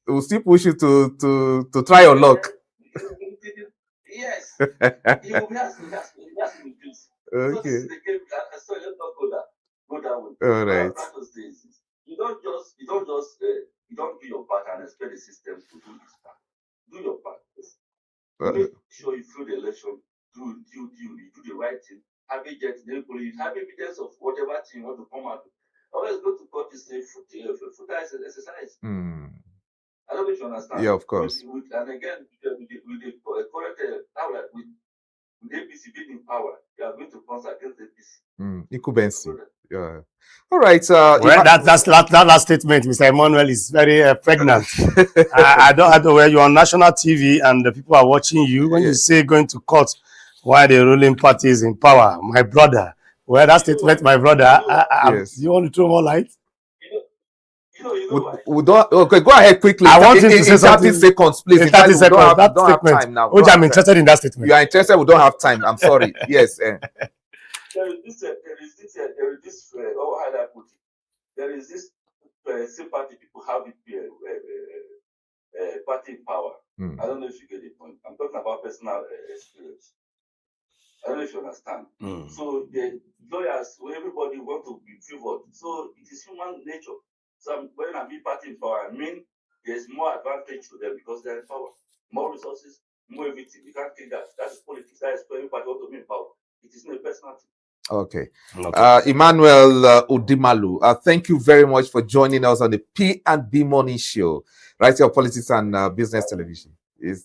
Speaker 1: we'll still push you to try your luck.
Speaker 3: Yes. He will be asking this.
Speaker 1: Okay.
Speaker 3: So this is the game. So let's not go that way.
Speaker 1: All right.
Speaker 3: You don't do your part and expect the system to do its part. Do your part. Make sure you through the election, you do the right thing. Have evidence of whatever thing you want to come out with. Always go to court is a futile exercise. I don't know if you understand.
Speaker 1: Yeah, of course.
Speaker 3: And again, with the correct, with APC being in power, you are going to concert against APC.
Speaker 1: Incumbency. Yeah. All right.
Speaker 2: Well, that last statement, Mr. Emmanuel, is very pregnant. I don't know where you're on national TV and the people are watching you. When you say going to court while the ruling party is in power, my brother. Well, that statement, my brother.
Speaker 1: Yes.
Speaker 2: You want to throw more light?
Speaker 1: We don't. Okay, go ahead quickly.
Speaker 2: I want you to say something.
Speaker 1: 30 seconds, please.
Speaker 2: In 30 seconds.
Speaker 1: Don't have time now.
Speaker 2: Oji, I'm interested in that statement.
Speaker 1: You are interested. We don't have time. I'm sorry. Yes.
Speaker 3: There is this sympathy people have with party power. I don't know if you get the point. I'm talking about personal experience. I don't know if you understand. So the lawyers, everybody want to be favored. So it is human nature. So when I mean party in power, I mean there's more advantage to them because they're in power. More resources, more everything. You can't think that. That's politics. That is everybody want to be in power. It is not a personal thing. Okay.
Speaker 1: Emmanuel Udimalu, thank you very much for joining us on the P&B Morning Show, right here on Politics and Business Television. Is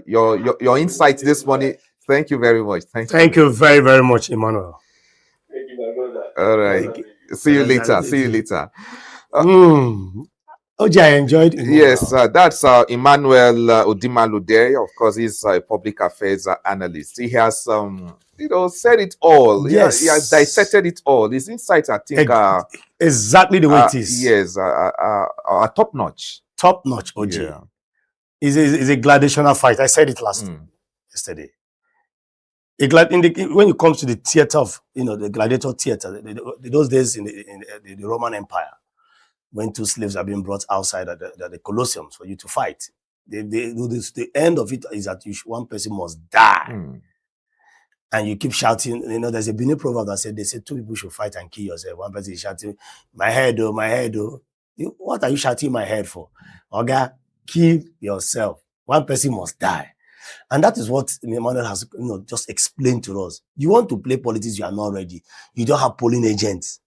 Speaker 1: your insights this morning. Thank you very much. Thank you very, very much, Emmanuel.
Speaker 3: Thank you, my brother.
Speaker 1: All right. See you later. See you later.
Speaker 2: Oji, I enjoyed it.
Speaker 1: Yes, that's Emmanuel Udimalu there. Of course, he's a public affairs analyst. He has said it all.
Speaker 2: Yes.
Speaker 1: He has dissected it all. His insights, I think, are
Speaker 2: exactly the way it is.
Speaker 1: Yes, are top notch.
Speaker 2: Top notch, Oji. Yeah. It's a gladiatorial fight. I said it yesterday. When it comes to the theater of the gladiator theater, those days in the Roman Empire, when two slaves are being brought outside the Colosseums for you to fight, the end of it is that one person must die, and you keep shouting. There's a Benin proverb that said, they say two people should fight and kill yourself. One person is shouting, "My head, oh, my head, oh." What are you shouting my head for? Oga, kill yourself. One person must die. And that is what Emmanuel has just explained to us. You want to play politics, you are not ready. You don't have polling agents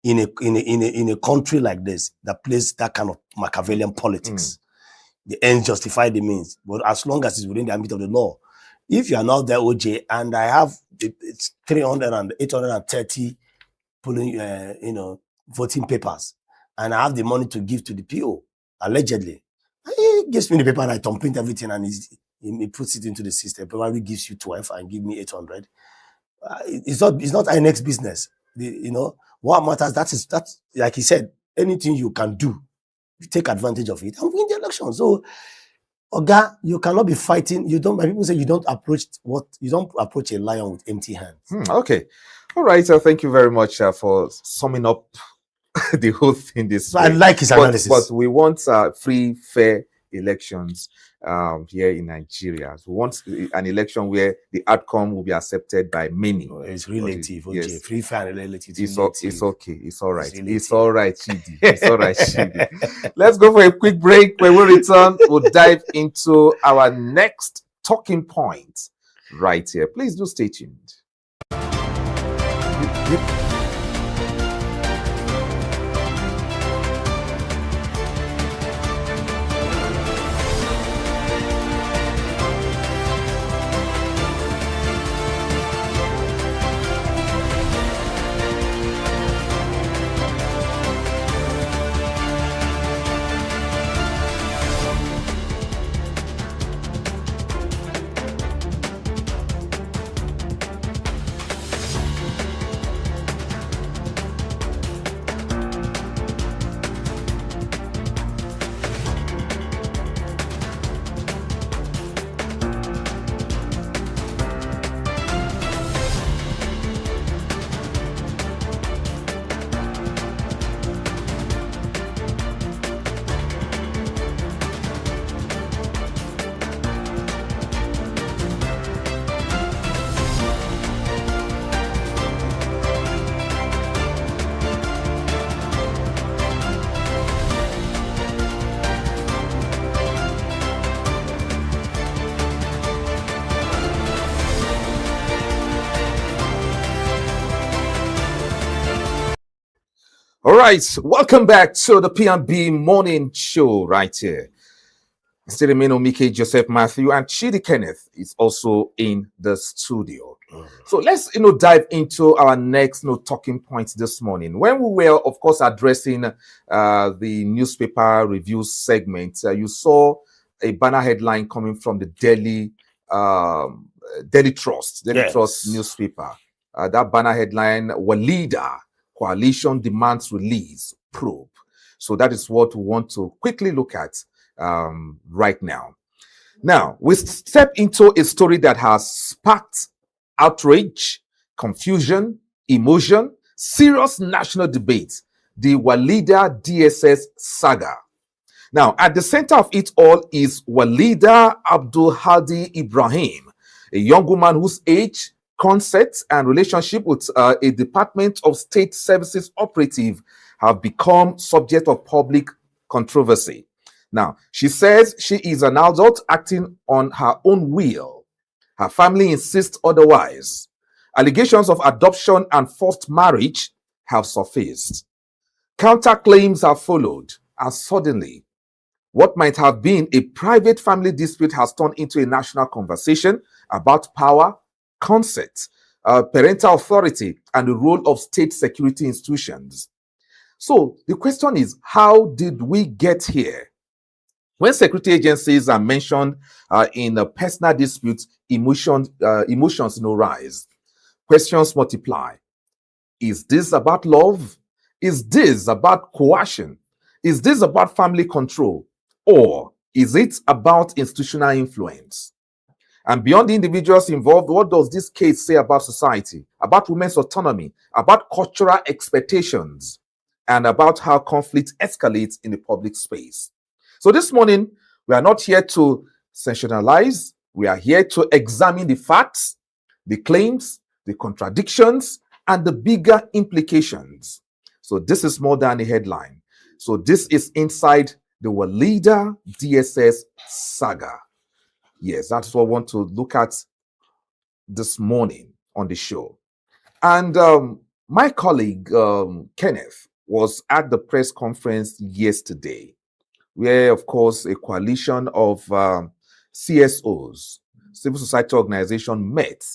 Speaker 2: in a country like this that plays that kind of Machiavellian politics. The ends justify the means. But as long as it's within the ambit of the law. If you are not there, OJ, and I have it's 300 and 830 polling voting papers, and I have the money to give to the PO, allegedly. He gives me the paper and I thumbprint everything and he puts it into the system. Probably gives you 12 and give me 800. It's not INEX business. What matters, that's like he said, anything you can do, you take advantage of it and win the election. So, Oga, you cannot be fighting. My people say you don't approach a lion with empty hands.
Speaker 1: Okay. All right. Thank you very much for summing up the whole thing this way.
Speaker 2: I like his analysis.
Speaker 1: But we want free, fair elections here in Nigeria. We want an election where the outcome will be accepted by many.
Speaker 2: It's relative.
Speaker 1: Yes.
Speaker 2: Free, fair, relative.
Speaker 1: It's okay. It's all right. It's all right, Chidi. It's all right, Chidi. Let's go for a quick break. When we return, we'll dive into our next talking point right here. Please do stay tuned. All right, welcome back to the P&B Morning Show right here. Still remain Omike Joseph Matthew, and Chidi Kenneth is also in the studio. So let's dive into our next talking points this morning. When we were, of course, addressing the newspaper review segment, you saw a banner headline coming from the Daily Trust newspaper. That banner headline: Walida Coalition demands release probe. So that is what we want to quickly look at right now. Now we step into a story that has sparked outrage, confusion, emotion, serious national debate: the Walida-DSS Saga. Now, at the center of it all is Walida Abdul Hadi Ibrahim, a young woman whose age, concept, and relationship with a Department of State Services operative have become subject of public controversy. Now, she says she is an adult acting on her own will. Her family insists otherwise. Allegations of adoption and forced marriage have surfaced. Counterclaims have followed, and suddenly, what might have been a private family dispute has turned into a national conversation about power, consent, parental authority, and the role of state security institutions. So the question is, how did we get here? When security agencies are mentioned in a personal dispute, emotions rise. Questions multiply. Is this about love? Is this about coercion? Is this about family control? Or is it about institutional influence? And beyond the individuals involved, what does this case say about society, about women's autonomy, about cultural expectations, and about how conflict escalates in the public space? So this morning, we are not here to sensationalize. We are here to examine the facts, the claims, the contradictions, and the bigger implications. So this is more than a headline. So this is inside the Walida-DSS Saga. Yes, that's what I want to look at this morning on the show. And my colleague, Kenneth, was at the press conference yesterday, where, of course, a coalition of CSOs, civil society organization, met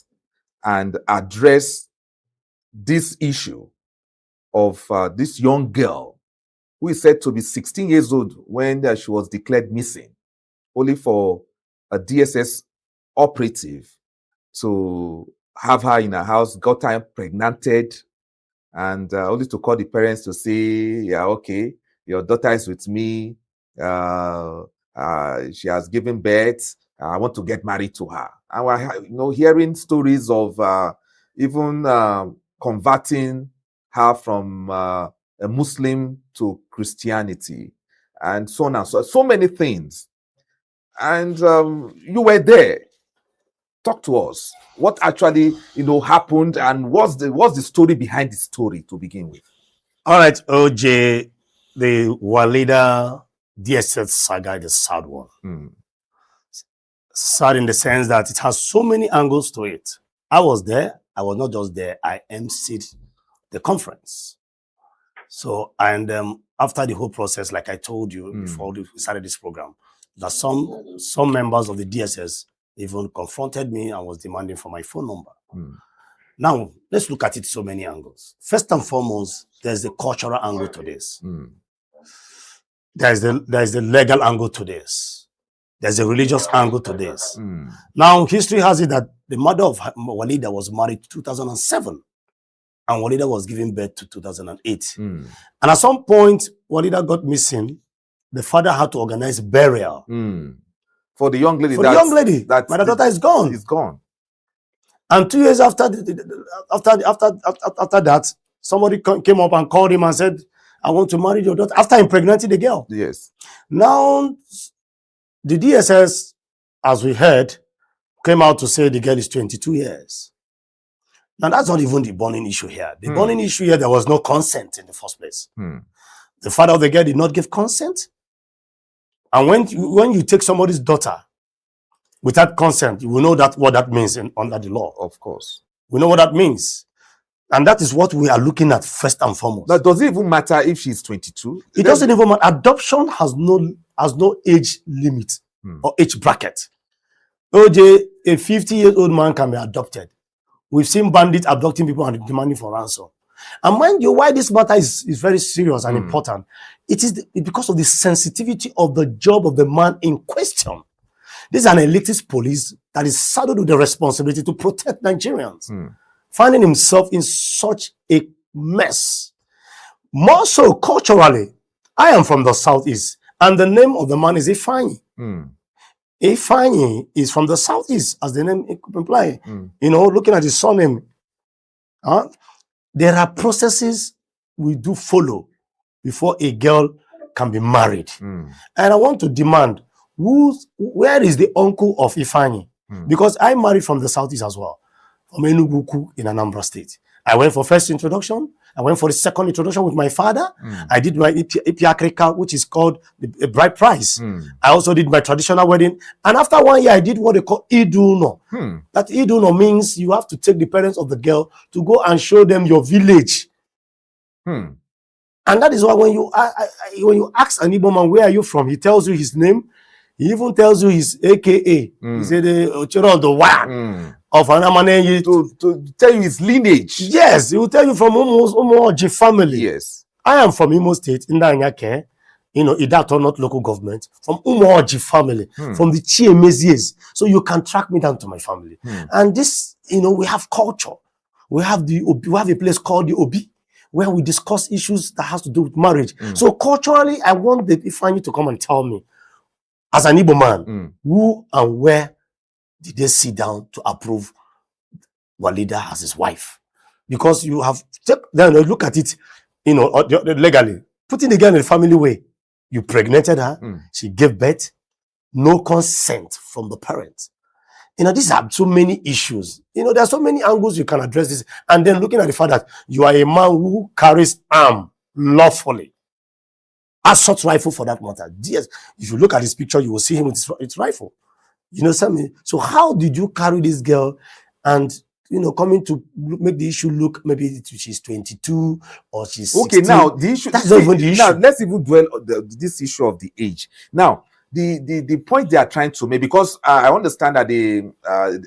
Speaker 1: and addressed this issue of this young girl who is said to be 16 years old when she was declared missing, only for a DSS operative to have her in her house, got her impregnated, and only to call the parents to say, yeah, okay, your daughter is with me. She has given birth. I want to get married to her. And we're hearing stories of even converting her from a Muslim to Christianity, and so on and so many things. And you were there. Talk to us. What actually happened, and what's the story behind the story to begin with?
Speaker 2: All right, OJ, the Walida-DSS Saga is a sad one. Sad in the sense that it has so many angles to it. I was there. I was not just there. I emceed the conference. So, and after the whole process, like I told you before we started this program, that some members of the DSS even confronted me and was demanding for my phone number. Now, let's look at it so many angles. First and foremost, there's the cultural angle to this. There's the legal angle to this. There's a religious angle to this. Now, history has it that the mother of Walida was married in 2007, and Walida was giving birth to 2008. And at some point, Walida got missing. The father had to organize burial
Speaker 1: for the young lady.
Speaker 2: That my daughter is gone.
Speaker 1: Is gone.
Speaker 2: And 2 years after that, somebody came up and called him and said, "I want to marry your daughter," after impregnating the girl.
Speaker 1: Yes.
Speaker 2: Now, the DSS, as we heard, came out to say the girl is 22 years. Now, that's not even the burning issue here. The burning issue here, there was no consent in the first place. The father of the girl did not give consent. And when you take somebody's daughter without consent, you will know what that means under the law.
Speaker 1: Of course.
Speaker 2: We know what that means. And that is what we are looking at first and foremost.
Speaker 1: But does it even matter if she's 22?
Speaker 2: It doesn't even matter. Adoption has no age limit. or age bracket. OJ, a 50-year-old man can be adopted. We've seen bandits abducting people and demanding for ransom. And mind you, why this matter is very serious and important, it is because of the sensitivity of the job of the man in question. This is an elitist police that is saddled with the responsibility to protect Nigerians, finding himself in such a mess. More so culturally, I am from the southeast, and the name of the man is Ifeanyi. Ifeanyi is from the southeast, as the name implies. You know, looking at his surname, there are processes we do follow before a girl can be married. And I want to demand, where is the uncle of Ifeanyi? Because I married from the southeast as well, from Enugu in Anambra State. I went for first introduction. I went for the second introduction with my father. I did my Ipiakrika, which is called the bride price. I also did my traditional wedding. And after 1 year, I did what they call Iduno. That Iduno means you have to take the parents of the girl to go and show them your village. And that is why when you ask an Igbo man, where are you from? He tells you his name. He even tells you his AKA. He said, the one of Anamane
Speaker 1: to tell you his lineage.
Speaker 2: Yes, he will tell you from Umoji family.
Speaker 1: Yes.
Speaker 2: I am from Imo State, in Danyake, you know, Idato, not local government, from Umoji family, from the Chiemezies. So you can track me down to my family. And this, you know, we have culture. We have a place called the Obi, where we discuss issues that has to do with marriage. So culturally, I want the Ifeanyi to come and tell me, as an Igbo man, who and where did they sit down to approve Walida as his wife? Because you have then look at it, you know, legally, putting the girl in the family way. You pregnated her, she gave birth, no consent from the parents. You know, these are so many issues. You know, there are so many angles you can address this. And then looking at the fact that you are a man who carries arm lawfully. Assault rifle for that matter. Yes, if you look at this picture, you will see him with his rifle. You know something? So how did you carry this girl and, you know, coming to make the issue look, maybe she's 22 or she's 16.
Speaker 1: Okay, now the issue,
Speaker 2: that's not even the issue.
Speaker 1: Now let's even dwell on this issue of the age. Now, the point they are trying to make, because I understand that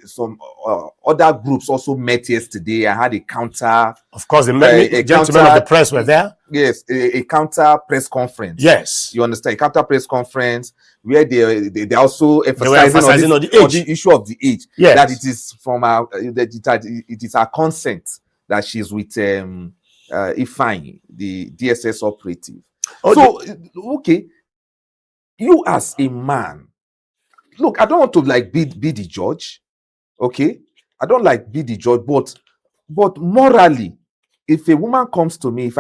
Speaker 1: some other groups also met yesterday. I had a counter. Of course, the gentlemen of the press were there. Yes, a counter press conference.
Speaker 2: Yes,
Speaker 1: you understand, a counter press conference where they also emphasizing on the issue of the age.
Speaker 2: Yes.
Speaker 1: That it is from it is our consent that she's with Ifeanyi, the DSS operative. So okay. You as a man, look, I don't want to like be the judge, okay? I don't like be the judge, but morally, if a woman comes to me, if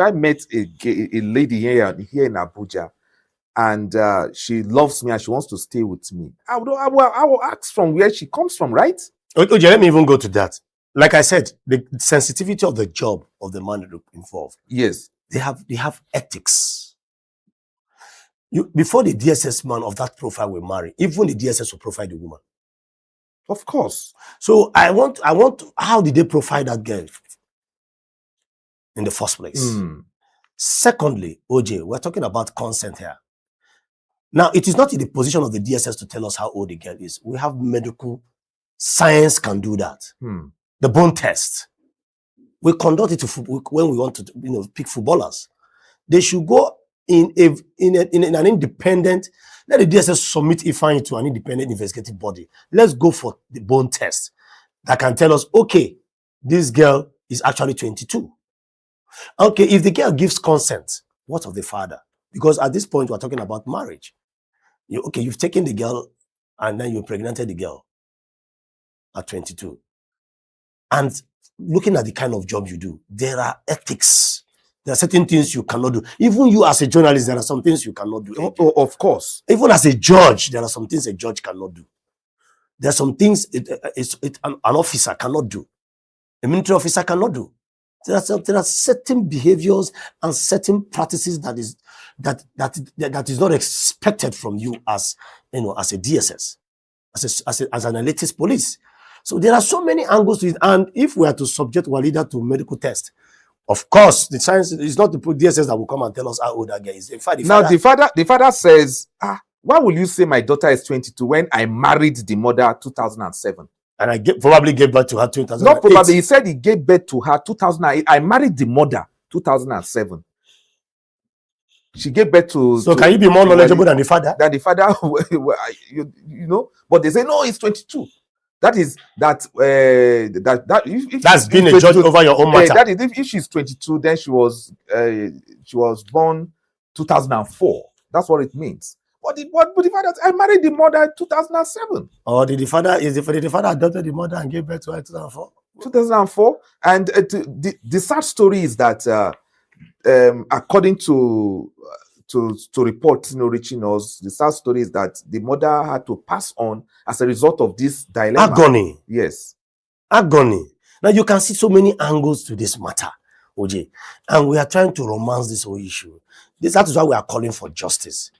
Speaker 1: I met a lady here in Abuja, and she loves me and she wants to stay with me, I will ask from where she comes from, right?
Speaker 2: Okay, let me even go to that. Like I said, the sensitivity of the job of the man involved.
Speaker 1: Yes,
Speaker 2: they have ethics. Before the DSS man of that profile will marry, even the DSS will profile the woman.
Speaker 1: Of course.
Speaker 2: So I want, how did they profile that girl in the first place? Secondly, OJ, we're talking about consent here. Now, it is not in the position of the DSS to tell us how old the girl is. We have medical science can do that. The bone test. We conduct it when we want to, you know, pick footballers. They should go in an independent, let the DSS submit Ifeanyi to an independent investigative body. Let's go for the bone test that can tell us, okay, this girl is actually 22. Okay, if the girl gives consent, what of the father? Because at this point, we're talking about marriage. You've taken the girl and then you impregnated the girl at 22. And looking at the kind of job you do, there are ethics. There are certain things you cannot do. Even you as a journalist, there are some things you cannot do.
Speaker 1: Oh, of course.
Speaker 2: Even as a judge, there are some things a judge cannot do. There are some things an officer cannot do. A military officer cannot do. There are certain behaviors and certain practices that is not expected from you as, you know, as a DSS, as an elitist police. So there are so many angles to it. And if we are to subject Walida to medical test, of course, the science is not the DSS that will come and tell us how old that guy is. In fact,
Speaker 1: the father says, Why will you say my daughter is 22 when I married the mother 2007?
Speaker 2: And I probably gave birth to her 2008.
Speaker 1: Not probably. He said he gave birth to her 2008. I married the mother 2007. She gave birth to.
Speaker 2: So can you be more knowledgeable than the father?
Speaker 1: Than the father, you know. But they say no, he's 22. That is that. If
Speaker 2: that's being a judge over your own matter.
Speaker 1: That is if she's 22, then she was born 2004. That's what it means. But the father, I married the mother in 2007.
Speaker 2: Or did the father adopted the mother and gave birth to her in 2004?
Speaker 1: 2004. And the sad story is that according to reports reaching us, the sad story is that the mother had to pass on as a result of this dilemma.
Speaker 2: Agony.
Speaker 1: Yes.
Speaker 2: Agony. Now you can see so many angles to this matter, OJ. And we are trying to romance this whole issue. That is why we are calling for justice.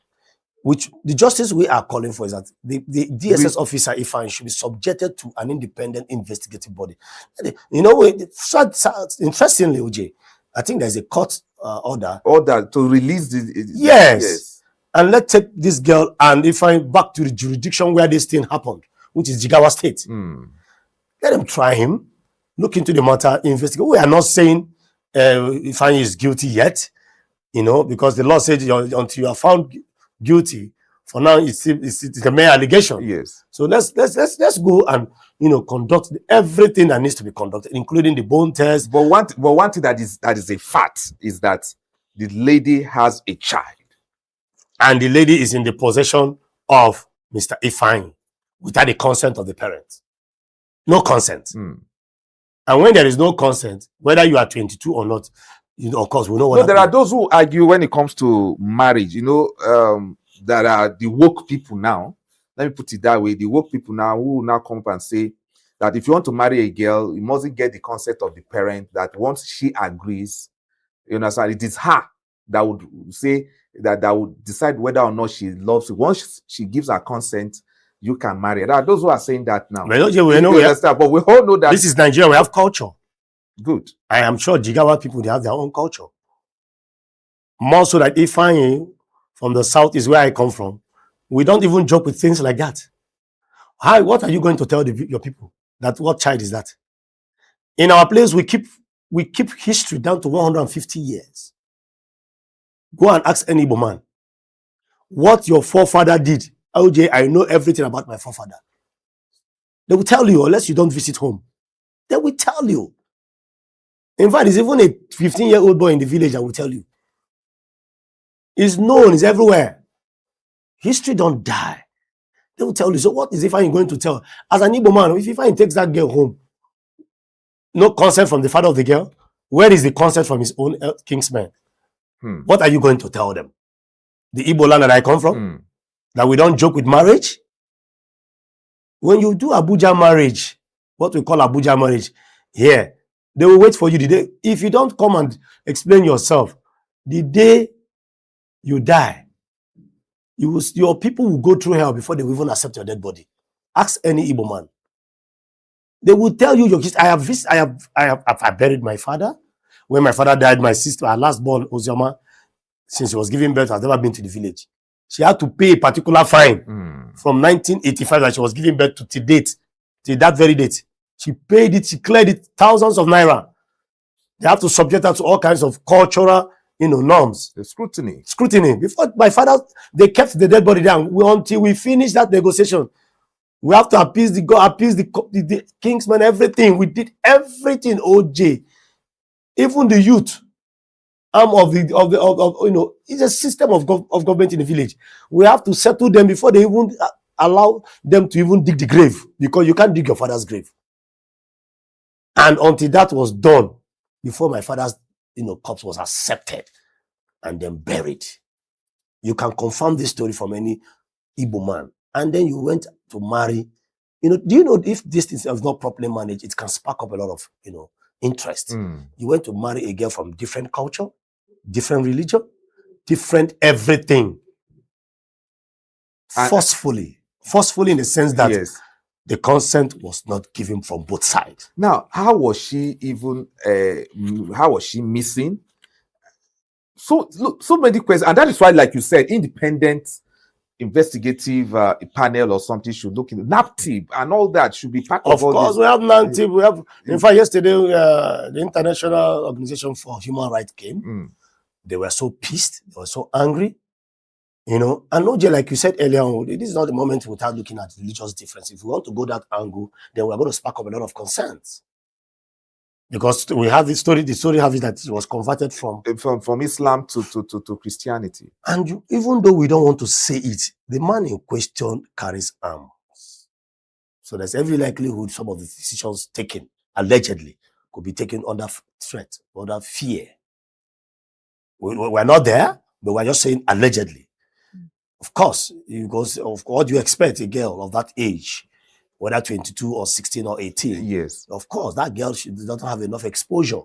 Speaker 2: Which the justice we are calling for is that the DSS officer, if I should be subjected to an independent investigative body. You know, interestingly, OJ, I think there's a court order
Speaker 1: to release the
Speaker 2: yes. And let's take this girl and if I'm back to the jurisdiction where this thing happened, which is Jigawa State. Let them try him, look into the matter, investigate. We are not saying if I is guilty yet, you know, because the law says until you are found guilty, for now it's a mere allegation.
Speaker 1: Yes.
Speaker 2: So let's go and conduct everything that needs to be conducted, including the bone test.
Speaker 1: But one thing that is a fact is that the lady has a child,
Speaker 2: and the lady is in the possession of Mr. Ifeanyi without the consent of the parents. No consent. And when there is no consent, whether you are 22 or not, of course, we know what.
Speaker 1: No, there are those who argue when it comes to marriage. There are the woke people now. Let me put it that way: the woke people now who will now come up and say that if you want to marry a girl, you mustn't get the consent of the parent. That once she agrees, you understand, it is her that would say that would decide whether or not she loves you. Once she gives her consent, you can marry. There are those who are saying that now.
Speaker 2: Well, we know,
Speaker 1: but we all know that
Speaker 2: this is Nigeria. We have culture.
Speaker 1: Good.
Speaker 2: I am sure Jigawa people, they have their own culture. More so that Ifeanyi from the south is where I come from. We don't even joke with things like that. What are you going to tell your people? That what child is that? In our place, we keep history down to 150 years. Go and ask any Igbo man what your forefather did. OJ, I know everything about my forefather. They will tell you, unless you don't visit home. They will tell you. In fact, there's even a 15-year-old boy in the village that will tell you. It's known, it's everywhere. History don't die. They will tell you. So what is Ifeanyi going to tell? As an Igbo man, if Ifeanyi takes that girl home, no consent from the father of the girl, where is the consent from his own kingsmen? What are you going to tell them? The Igbo land that I come from? That we don't joke with marriage? When you do Abuja marriage, what we call Abuja marriage, here, they will wait for you the day. If you don't come and explain yourself, the day you die, your people will go through hell before they will even accept your dead body. Ask any Igbo man. They will tell you your history. I buried my father. When my father died, my sister, our last born, Ozioma, since she was giving birth, has never been to the village. She had to pay a particular fine from 1985 that she was giving birth to date, till that very date. She paid it, she cleared it, thousands of naira. They have to subject her to all kinds of cultural, norms.
Speaker 1: The scrutiny.
Speaker 2: Before my father, they kept the dead body down until we finished that negotiation. We have to appease the kingsmen, everything. We did everything, OJ. Even the youth arm of it's a system of government in the village. We have to settle them before they even allow them to even dig the grave, because you can't dig your father's grave. And until that was done, before my father's corpse was accepted and then buried. You can confirm this story from any Igbo man. And then you went to marry. Do you know if this thing is not properly managed, it can spark up a lot of interest. You went to marry a girl from different culture, different religion, different everything. Forcefully in the sense that
Speaker 1: yes,
Speaker 2: the consent was not given from both sides.
Speaker 1: Now, how was she missing? So, look, so many questions. And that is why, like you said, independent investigative panel or something should look in. NAPTIP and all that should be part of
Speaker 2: Of
Speaker 1: all
Speaker 2: course,
Speaker 1: this.
Speaker 2: we have NAPTIP. We have, in fact, yesterday, the International Organization for Human Rights came. They were so pissed. They were so angry. You know, and OJ, like you said earlier on, this is not the moment without looking at religious difference. If we want to go that angle, then we're going to spark up a lot of concerns. Because we have this story, the story has it that it was converted from
Speaker 1: Islam to Christianity.
Speaker 2: And even though we don't want to say it, the man in question carries arms. So there's every likelihood some of the decisions taken, allegedly, could be taken under threat, under fear. We're not there, but we're just saying allegedly. Of course, because of what you expect a girl of that age, whether 22 or 16 or 18.
Speaker 1: Yes.
Speaker 2: Of course, that girl, she doesn't have enough exposure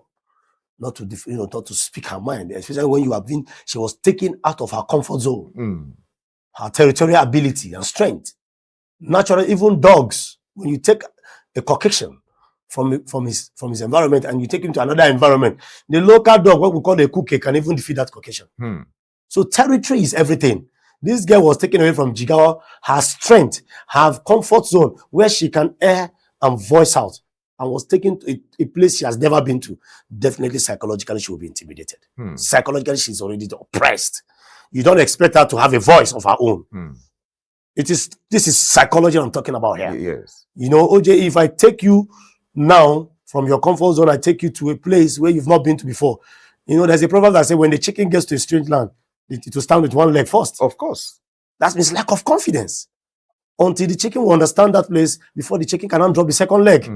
Speaker 2: not to, not to speak her mind, especially when she was taken out of her comfort zone, her territorial ability and strength. Naturally, even dogs, when you take a Caucasian from his environment and you take him to another environment, the local dog, what we call a cookie, can even defeat that Caucasian. So territory is everything. This girl was taken away from Jigawa, her strength, her comfort zone, where she can air and voice out, and was taken to a place she has never been to. Definitely, psychologically, she will be intimidated. Psychologically, she's already oppressed. You don't expect her to have a voice of her own. This is psychology I'm talking about here.
Speaker 1: Yes.
Speaker 2: You know, OJ, if I take you now from your comfort zone, I take you to a place where you've not been to before. You know, there's a proverb that says when the chicken gets to a strange land, it will stand with one leg first.
Speaker 1: Of course.
Speaker 2: That means lack of confidence. Until the chicken will understand that place before the chicken cannot drop the second leg.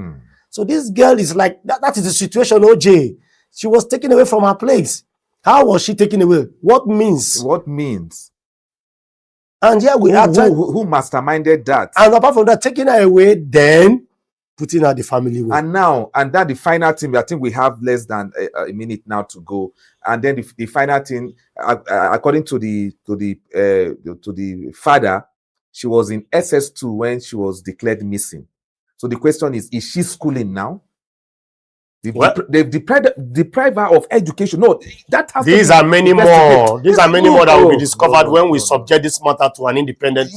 Speaker 2: So this girl is like, that is the situation, OJ. She was taken away from her place. How was she taken away? What means?
Speaker 1: What means?
Speaker 2: And yeah,
Speaker 1: who masterminded that?
Speaker 2: And apart from that, taking her away, then putting her the family way.
Speaker 1: And that the final thing, I think we have less than a minute now to go. And then the final thing, according to the father, she was in SS2 when she was declared missing. So the question is she schooling now? They've deprived her of education. No, that has
Speaker 2: These are many more. These are many more that will be discovered when we subject this matter to an independent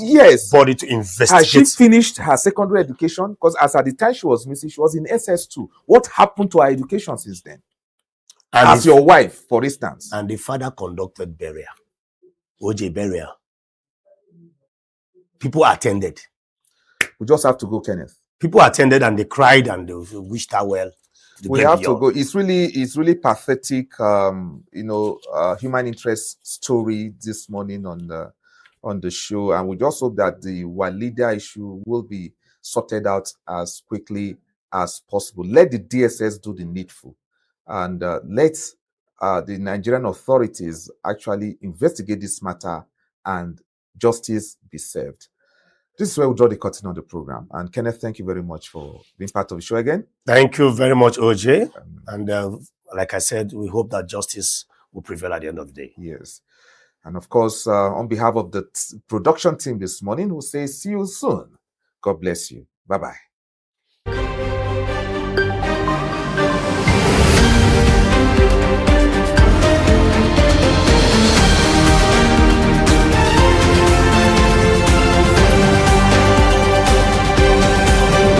Speaker 2: body to investigate.
Speaker 1: Has she finished her secondary education? Because as at the time she was missing, she was in SS2. What happened to her education since then? And as your wife, for instance.
Speaker 2: And the father conducted burial. OJ burial. People attended.
Speaker 1: We just have to go, Kenneth.
Speaker 2: People attended and they cried and they wished her well.
Speaker 1: We have to go. It's really pathetic, human interest story this morning on the show, and we just hope that the Walida issue will be sorted out as quickly as possible. Let the DSS do the needful, and let the Nigerian authorities actually investigate this matter and justice be served. This is where we draw the curtain on the program. And Kenneth, thank you very much for being part of the show again.
Speaker 2: Thank you very much, OJ. And like I said, we hope that justice will prevail at the end of the day.
Speaker 1: Yes. And of course, on behalf of the production team this morning, we'll say see you soon. God bless you. Bye-bye.